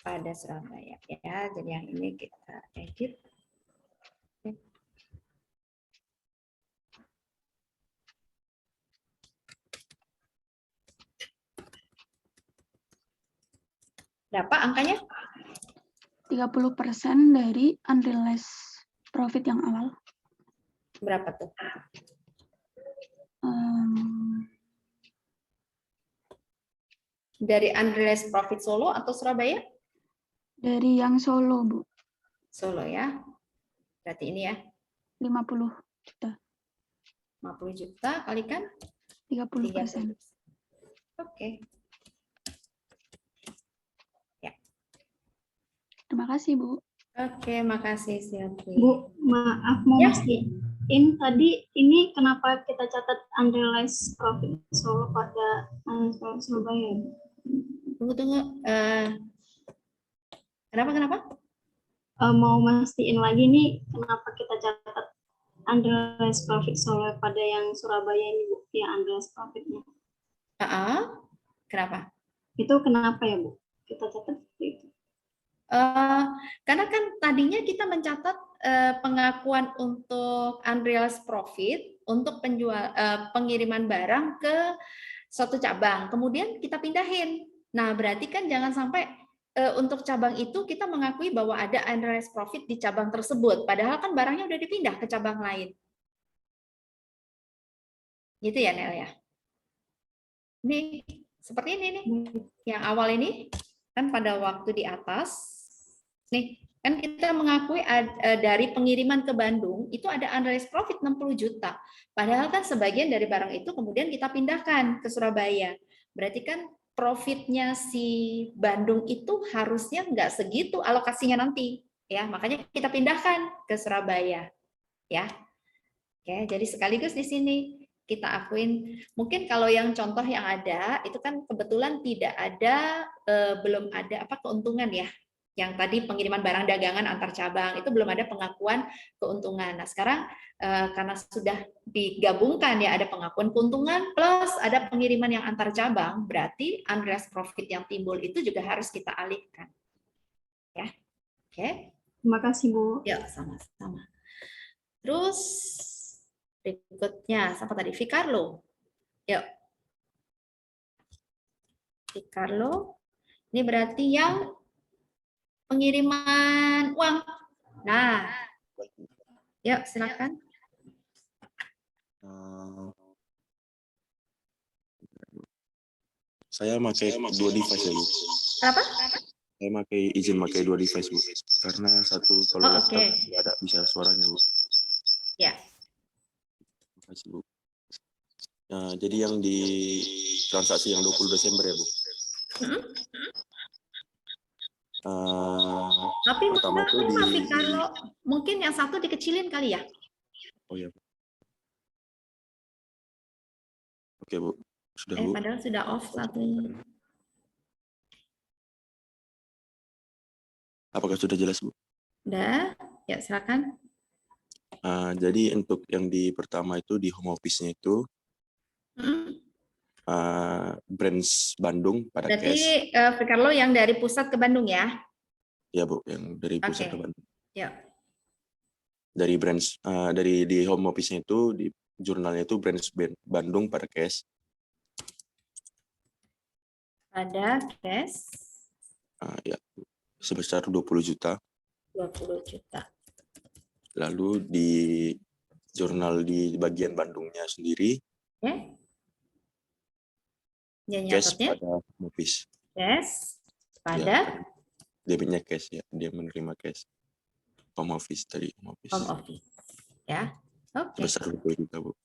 pada Surabaya ya. Jadi yang ini kita edit. Oke. Berapa angkanya? 30% dari unrealized profit yang awal. Berapa tuh? Dari unrealized profit Solo atau Surabaya? Dari yang Solo, Bu. Solo ya. Berarti ini ya. 50 juta. 50 juta kalikan 30%. Oke. Ya. Terima kasih, Bu. Oke, makasih Silvi. Bu, maaf mau Ya. mastiin tadi ini kenapa kita catat unrealized profit Solo pada Surabaya? Tunggu. Kenapa? Mau mastiin lagi nih kenapa kita catat unrealized profit Solo pada yang Surabaya ini, Bu? Ya, unrealized profitnya. Kenapa? Itu kenapa ya, Bu? Kita catat seperti itu. Karena kan tadinya kita mencatat pengakuan untuk unrealized profit untuk pengiriman barang ke suatu cabang, kemudian kita pindahin. Nah, berarti kan jangan sampai untuk cabang itu kita mengakui bahwa ada unrealized profit di cabang tersebut, padahal kan barangnya udah dipindah ke cabang lain. Gitu ya, Nel ya? Ini seperti ini nih, yang awal ini kan pada waktu di atas. Nih, kan kita mengakui dari pengiriman ke Bandung itu ada unrealized profit 60 juta. Padahal kan sebagian dari barang itu kemudian kita pindahkan ke Surabaya. Berarti kan profitnya si Bandung itu harusnya nggak segitu alokasinya nanti. Ya, makanya kita pindahkan ke Surabaya. Ya. Oke, jadi sekaligus di sini kita akuin. Mungkin kalau yang contoh yang ada itu kan kebetulan tidak ada, belum ada keuntungan ya. Yang tadi pengiriman barang dagangan antar cabang itu belum ada pengakuan keuntungan. Nah, sekarang karena sudah digabungkan ya, ada pengakuan keuntungan plus ada pengiriman yang antar cabang, berarti unrealized profit yang timbul itu juga harus kita alihkan. Ya. Oke. Terima kasih, Bu. Ya, sama-sama. Terus berikutnya siapa tadi? Vicarlo. Yuk. Vicarlo. Ini berarti yang pengiriman uang. Nah, yuk silakan. Saya pakai 2 device ya, Bu. Apa? Saya izin pakai 2 device, Bu. Karena satu kalau laptop tidak ada bisa suaranya, Bu. Ya. Terima kasih, Bu. Nah, jadi yang di transaksi yang 20 Desember ya, Bu. Tapi pertama tuh kalau mungkin yang satu dikecilin kali ya. Oh ya, Bu. Oke, Bu. Sudah, Bu. Padahal sudah off satunya. Apakah sudah jelas, Bu? Udah, ya silakan. Jadi untuk yang di pertama itu di home office-nya itu branch Bandung pada Berarti Vicarlo yang dari pusat ke Bandung ya? Ya, Bu, yang dari pusat ke Bandung. Ya. Dari branch dari di home office-nya itu di jurnalnya itu branch Bandung pada cash. Ada cash. Ya, sebesar 20 juta. 20 juta. Lalu di jurnal di bagian Bandungnya sendiri. Cash pada home office. Cash pada? Debitnya cash ya, dia menerima cash. Home office dari home office. Home office. ya. Oke. Sebesar 20 juta, Bu.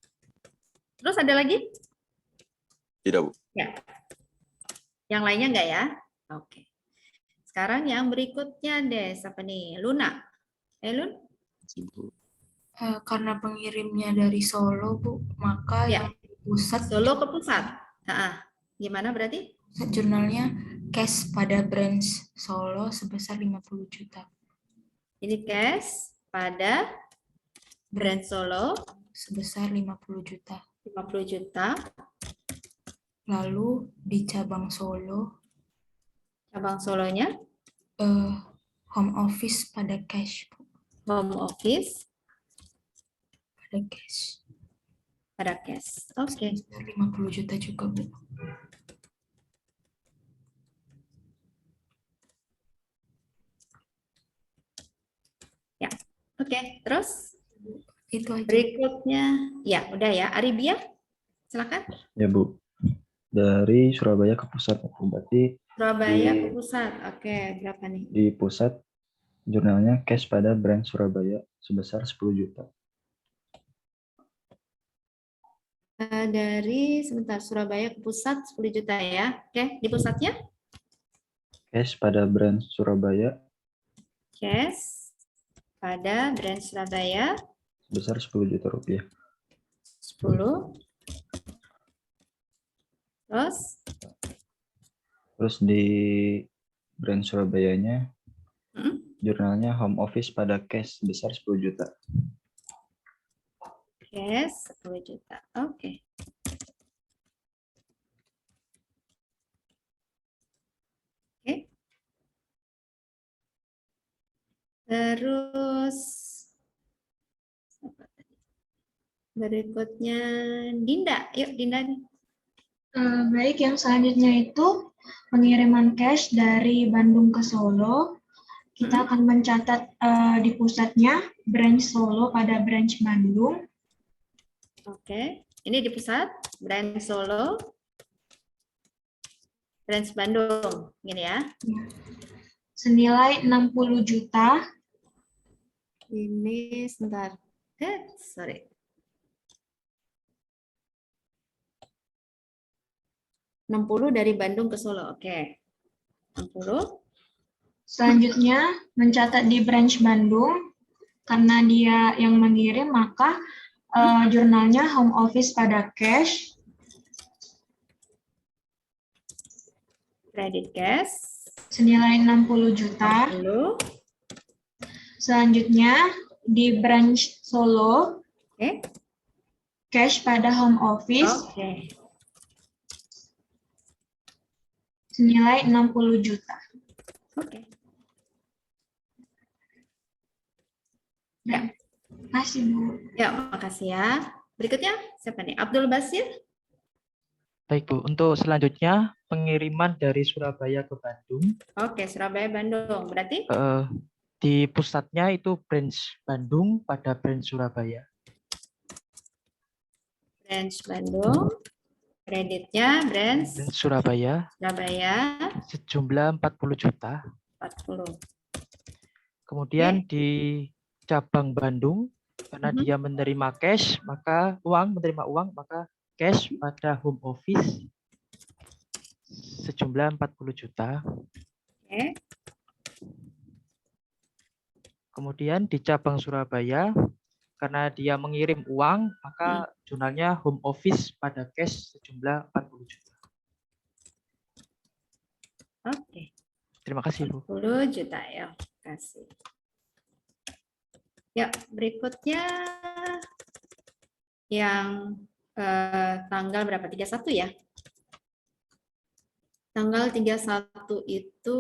Terus ada lagi? Tidak, Bu. Ya. Yang lainnya enggak ya? Oke. Sekarang yang berikutnya deh, siapa nih? Luna. Lun? Karena pengirimnya dari Solo, Bu, maka Ya. yang di pusat Solo ke pusat. Gimana berarti? jurnalnya cash pada branch Solo sebesar 50 juta. Ini cash pada brand Solo sebesar 50 juta. 50 juta. Lalu di cabang Solo, cabang Solonya home office pada cash, Bu. Home office pada cash. Pada cash. Oke. 50 juta juga, Bu. Ya. Oke, terus itu aja. Berikutnya, ya udah ya. Aribia, silakan. Ya, Bu. Dari Surabaya ke pusat, berarti Surabaya ke pusat. Oke, berapa nih? Di pusat jurnalnya cash pada brand Surabaya sebesar 10 juta. Dari sebentar Surabaya ke pusat 10 juta ya. Oke, di pusatnya? Cash pada brand Surabaya. Cash pada brand Surabaya Sebesar 10 juta rupiah. 10. Terus di brand Surabayanya, jurnalnya home office pada cash sebesar 10 juta. Cash 10 juta. Oke. Oke. Terus berikutnya Dinda. Yuk Dinda nih. Baik, yang selanjutnya itu pengiriman cash dari Bandung ke Solo. Kita akan mencatat di pusatnya branch Solo pada branch Bandung. Oke, ini di pusat branch Solo, branch Bandung, gini ya. Senilai 60 juta. Ini sebentar, sorry. $60 dari Bandung ke Solo, oke. 60. Selanjutnya mencatat di branch Bandung, karena dia yang mengirim maka jurnalnya home office pada cash. Credit cash. Senilai 60 juta. 60. Selanjutnya di branch Solo, cash pada home office. Senilai 60 juta. Oke. Ya. Makasih, Bu. Ya, makasih ya. Berikutnya siapa nih? Abdul Basir. Baik, Bu. Untuk selanjutnya pengiriman dari Surabaya ke Bandung. Oke, Surabaya Bandung. Berarti di pusatnya itu branch Bandung pada branch Surabaya. Branch Bandung. Kreditnya branch Surabaya. Sejumlah 40 juta. 40. Kemudian di cabang Bandung, karena dia menerima cash, maka menerima uang, maka cash pada home office sejumlah 40 juta. Kemudian di cabang Surabaya, karena dia mengirim uang, maka jurnalnya home office pada cash sejumlah 40 juta. Oke. Terima kasih, Bu. 40 juta ya. Terima kasih. Ya, berikutnya yang tanggal berapa? 31 ya? Tanggal 31 itu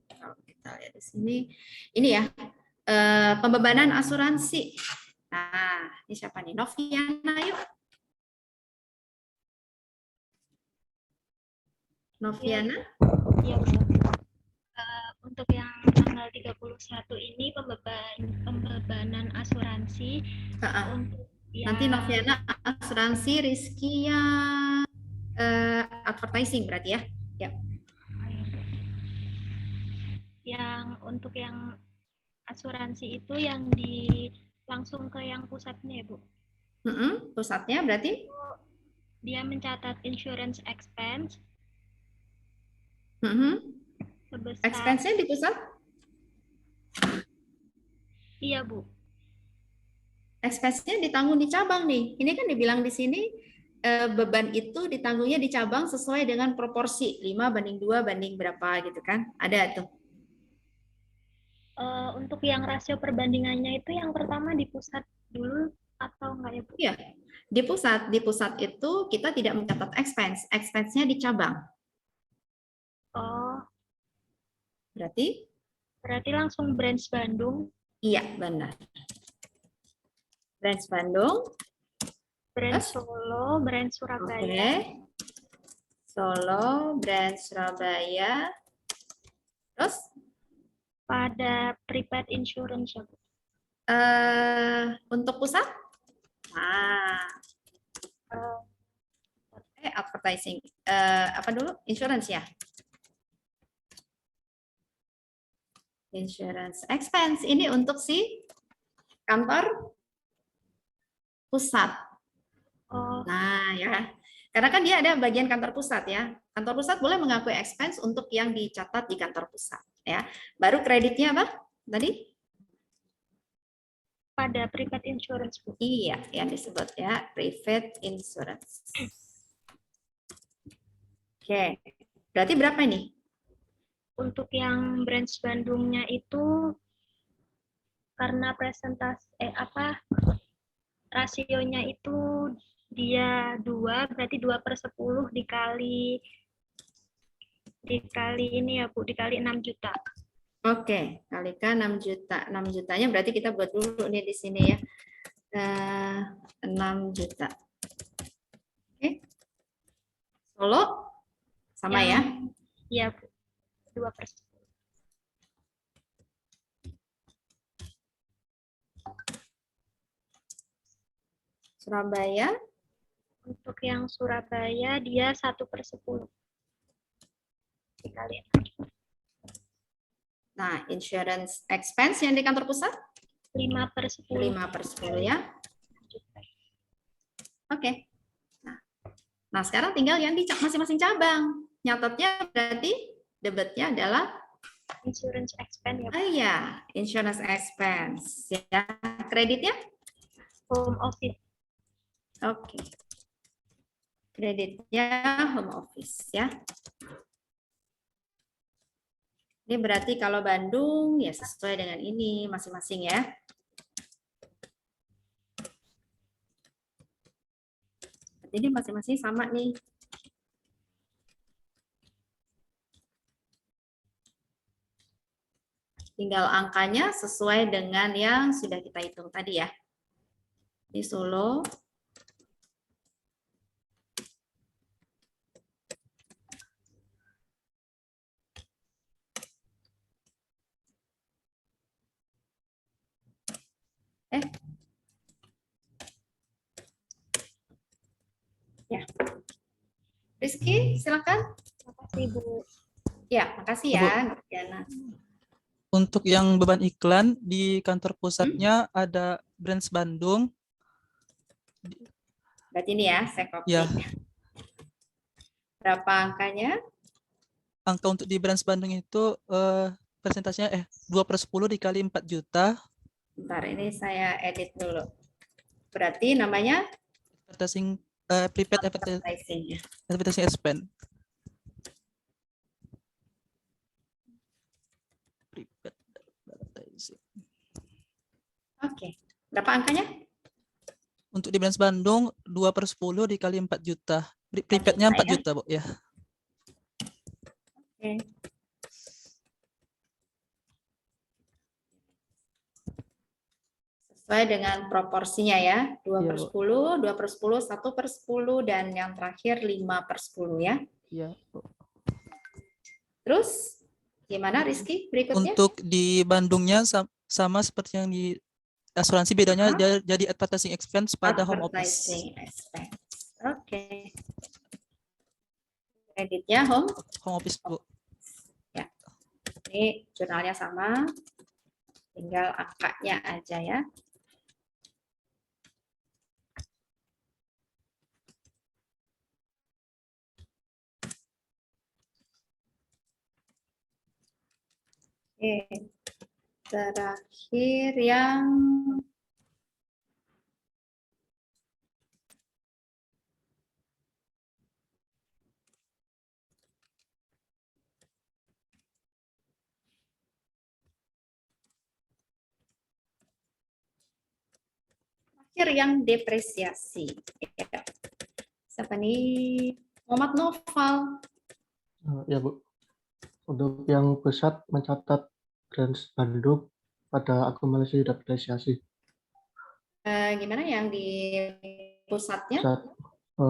kalau kita lihat di sini, ini ya, pembebanan asuransi. Nah, ini siapa nih? Noviana, yuk. Noviana? Iya, Bu. Untuk yang tanggal 31 ini pembebanan asuransi. Untuk Nanti Noviana asuransi, Rizky yang advertising berarti ya? Ya. Yang untuk yang asuransi itu yang di Langsung ke yang pusatnya ya, Bu. Pusatnya berarti? Dia mencatat insurance expense. Sebesar. Expense-nya di pusat? Iya, Bu. Expense-nya ditanggung di cabang nih. Ini kan dibilang di sini beban itu ditanggungnya di cabang sesuai dengan proporsi 5:2 banding berapa gitu kan? Ada tuh. Untuk yang rasio perbandingannya itu yang pertama di pusat dulu atau enggak ya, Bu? Iya, di pusat itu kita tidak mencatat expense, expense-nya di cabang. Oh, Berarti langsung branch Bandung, iya benar. Branch Bandung, branch Solo, branch Surabaya. Solo, branch Surabaya. Terus pada prepaid insurance ya, Bu. Untuk pusat? Nah, advertising. Apa dulu? Insurance ya? Insurance expense. Ini untuk si kantor pusat. Nah, ya. Karena kan dia ada bagian kantor pusat ya. Kantor pusat boleh mengakui expense untuk yang dicatat di kantor pusat ya. Baru kreditnya apa? Tadi? Pada private insurance, Bu. Iya, yang disebut ya, private insurance. Oke. Berarti berapa ini? Untuk yang branch Bandungnya itu karena rasionya itu dia 2, berarti 2/10 dikali ini ya, Bu, dikali 6 juta. Oke, kalikan 6 juta. 6 jutanya berarti kita buat dulu nih di sini ya. 6 juta. Oke. Solo sama ya? Iya, Bu. 2/10. Surabaya? Untuk yang Surabaya dia 1/10. Dikali. Nah, insurance expense yang di kantor pusat? 5/10. 5/10 ya. Oke. Nah, sekarang tinggal yang di masing-masing cabang. Nyatetnya berarti debitnya adalah insurance expense ya. Iya, insurance expense ya. Kreditnya? Home office. Oke. Kreditnya home office ya. Ini berarti kalau Bandung ya sesuai dengan ini masing-masing ya. Ini masing-masing sama nih. Tinggal angkanya sesuai dengan yang sudah kita hitung tadi ya. Di Solo. Ya. Rizky, silakan. Makasih, Bu. Ya, makasih ya, Diana. Untuk yang beban iklan di kantor pusatnya ada branch Bandung. Berarti ini ya, saya copy. Ya. Berapa angkanya? Angka untuk di branch Bandung itu persentasenya 2/10 dikali 4 juta. Bentar, ini saya edit dulu. Berarti namanya? Advertising prepaid advertising expense. Oke. Berapa angkanya? Untuk di branch Bandung 2/10 dikali 4 juta. Prepaidnya 4 juta, Bu, ya. Oke. Sesuai dengan proporsinya ya. 2/10, 2/10, 1/10, dan yang terakhir 5/10 ya. Iya. Terus gimana Rizky berikutnya? Untuk di Bandungnya sama seperti yang di asuransi, bedanya dia jadi advertising expense pada home office. Advertising expense. Oke. Kreditnya home office, Bu. Ya. Ini jurnalnya sama. Tinggal angkanya aja ya. Oke. Terakhir yang depresiasi. Ya. Siapa nih? Muhammad Noval. Ya Bu, untuk yang pusat mencatat Branch Bandung pada akumulasi depresiasi. Gimana yang di pusatnya? Pusat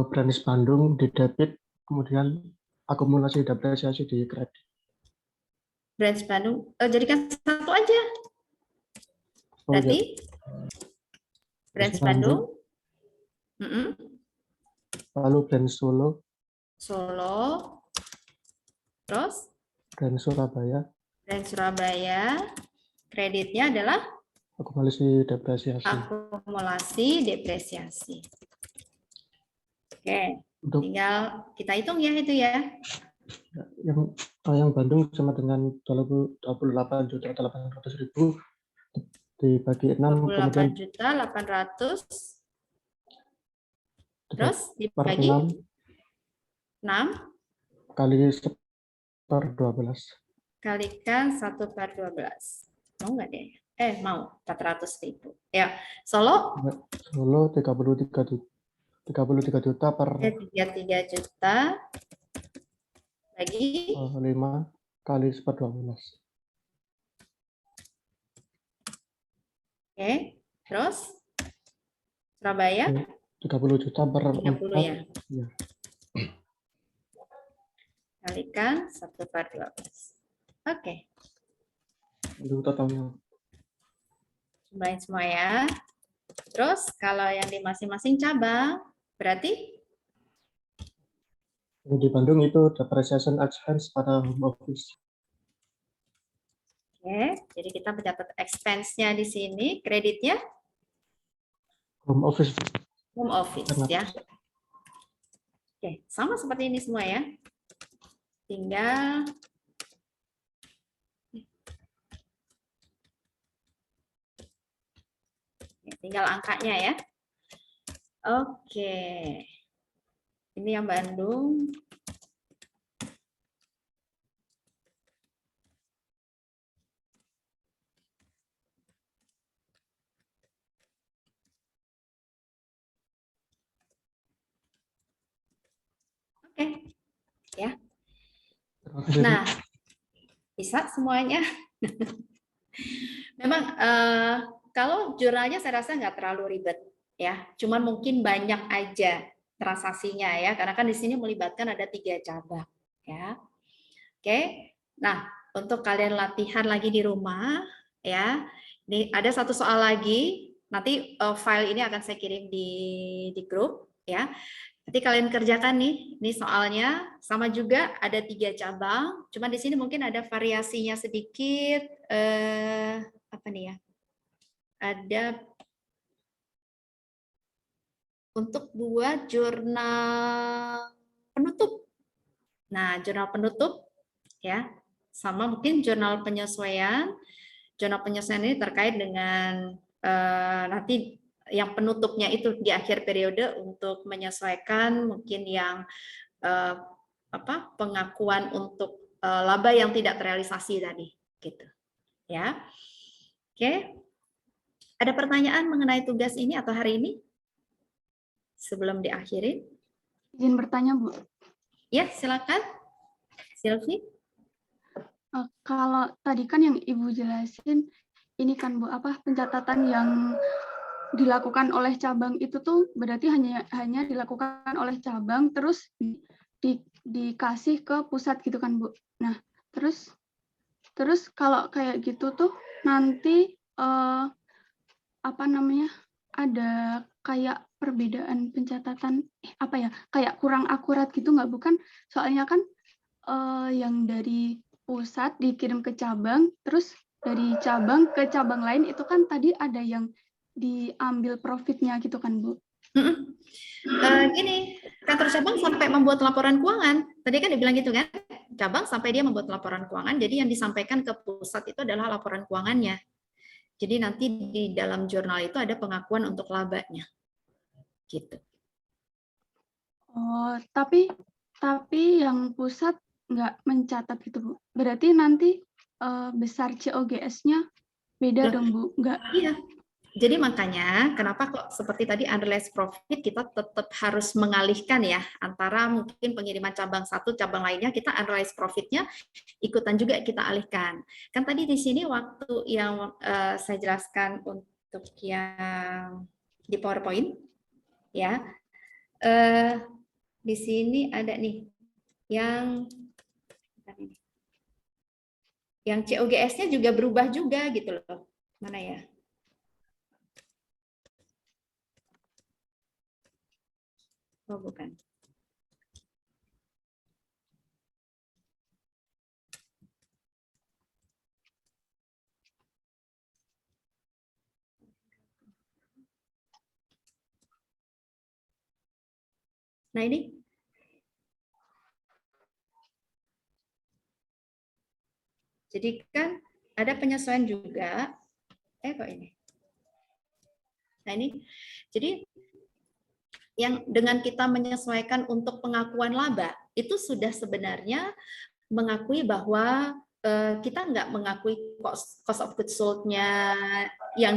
Branch Bandung di debit, kemudian akumulasi depresiasi di kredit. Branch Bandung, jadikan satu aja. Berarti Branch Bandung. Lalu Branch Solo. Terus? Branch Surabaya. Branch Surabaya. Kreditnya adalah? Akumulasi depresiasi. Akumulasi depresiasi. Oke, tinggal kita hitung ya itu ya. Yang Bandung sama dengan 28.800.000 dibagi 6, kemudian 28.800.000 terus dibagi 6 kali 1/12. kalikan 1/12. Mau nggak deh? Mau 400.000. Ya, Solo 33 juta per 33 juta bagi 5 kali 1/12. Oke, terus Surabaya 30 juta per 30 ya. Ya. Kalikan 1/12. Oke. Itu totalnya. Cobain semua ya. Terus kalau yang di masing-masing cabang berarti Di Bandung itu depreciation expense pada home office. Oke, jadi kita mencatat expense-nya di sini, kreditnya Home office. home office ya. Oke, sama seperti ini semua ya. Tinggal angkanya ya. Oke. Ini yang Bandung. Oke. Ya. Nah, bisa semuanya. Memang kalau jurnalnya saya rasa nggak terlalu ribet ya, cuman mungkin banyak aja transaksinya ya, karena kan di sini melibatkan ada 3 cabang ya. Oke, nah untuk kalian latihan lagi di rumah ya, ini ada satu soal lagi, nanti file ini akan saya kirim di grup ya. Nanti kalian kerjakan nih, ini soalnya sama juga ada 3 cabang, cuman di sini mungkin ada variasinya sedikit, apa nih ya? Ada untuk buat jurnal penutup. Nah, jurnal penutup ya, sama mungkin jurnal penyesuaian. Jurnal penyesuaian ini terkait dengan nanti yang penutupnya itu di akhir periode untuk menyesuaikan mungkin yang pengakuan untuk laba yang tidak terrealisasi tadi, gitu. Ya. Oke. Ada pertanyaan mengenai tugas ini atau hari ini? Sebelum diakhiri. Izin bertanya, Bu. Ya, silakan. Silvi. Kalau tadi kan yang Ibu jelasin, ini kan Bu, pencatatan yang dilakukan oleh cabang itu tuh berarti hanya dilakukan oleh cabang, terus dikasih ke pusat gitu kan Bu. Nah, terus kalau kayak gitu tuh nanti ada kayak perbedaan pencatatan kayak kurang akurat gitu nggak, bukan? Soalnya kan yang dari pusat dikirim ke cabang, terus dari cabang ke cabang lain itu kan tadi ada yang diambil profitnya gitu kan, Bu? Gini, kantor cabang sampai membuat laporan keuangan. Tadi kan dibilang gitu kan? cabang sampai dia membuat laporan keuangan. Jadi yang disampaikan ke pusat itu adalah laporan keuangannya. Jadi nanti di dalam jurnal itu ada pengakuan untuk labanya. Gitu. Oh, tapi yang pusat nggak mencatat gitu, Bu. Berarti nanti besar COGS-nya beda dong, Bu? Nggak? Iya. Jadi makanya kenapa kok seperti tadi unrealized profit kita tetap harus mengalihkan ya antara mungkin pengiriman cabang satu, cabang lainnya kita unrealized profitnya ikutan juga kita alihkan. Kan tadi di sini waktu yang saya jelaskan untuk yang di PowerPoint ya, di sini ada nih yang COGS-nya juga berubah juga gitu loh. Mana ya? Oh, bukan. Nah, ini. Jadi kan ada penyesuaian juga. Kok ini? Nah, ini. Jadi yang dengan kita menyesuaikan untuk pengakuan laba, itu sudah sebenarnya mengakui bahwa kita nggak mengakui cost of goods sold-nya yang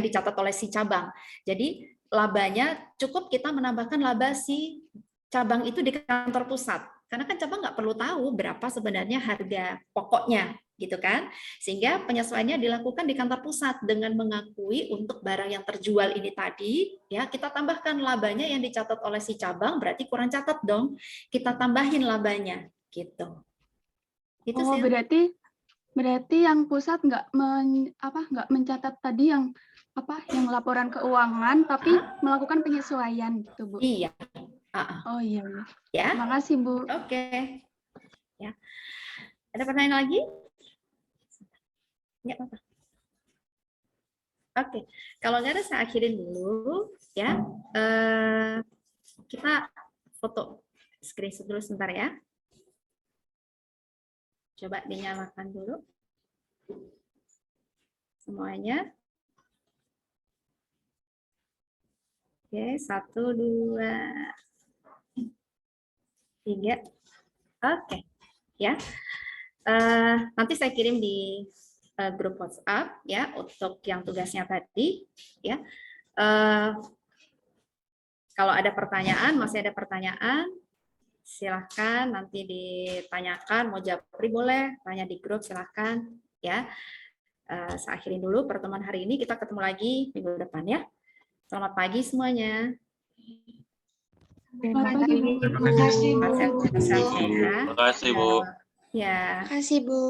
dicatat oleh si cabang. Jadi labanya cukup kita menambahkan laba si cabang itu di kantor pusat. Karena kan cabang nggak perlu tahu berapa sebenarnya harga pokoknya, gitu kan? Sehingga penyesuaiannya dilakukan di kantor pusat dengan mengakui untuk barang yang terjual ini tadi, ya kita tambahkan labanya yang dicatat oleh si cabang, berarti kurang catat dong. Kita tambahin labanya, gitu. Itu oh, sih. berarti yang pusat nggak mencatat tadi yang laporan keuangan, tapi melakukan penyesuaian, gitu, Bu? Iya. Oh iya. Ya. Terima kasih, Bu. Oke. Ya. Ada pertanyaan lagi? Ya, apa? Oke. Kalau nggak ada saya akhirin dulu ya. Kita foto screenshot dulu sebentar ya. Coba dinyalakan dulu semuanya. Oke, 1, 2, 3. Oke, ya. Nanti saya kirim di grup WhatsApp ya untuk yang tugasnya tadi ya. Kalau ada pertanyaan, masih ada pertanyaan, silahkan nanti ditanyakan, mau japri boleh, tanya di grup silahkan ya. Saya akhirin dulu pertemuan hari ini, kita ketemu lagi minggu depan ya. Selamat pagi semuanya. Terima kasih, Bu. Terima kasih, Bu. Ya. Terima kasih, Bu. Ya. Terima kasih, Bu.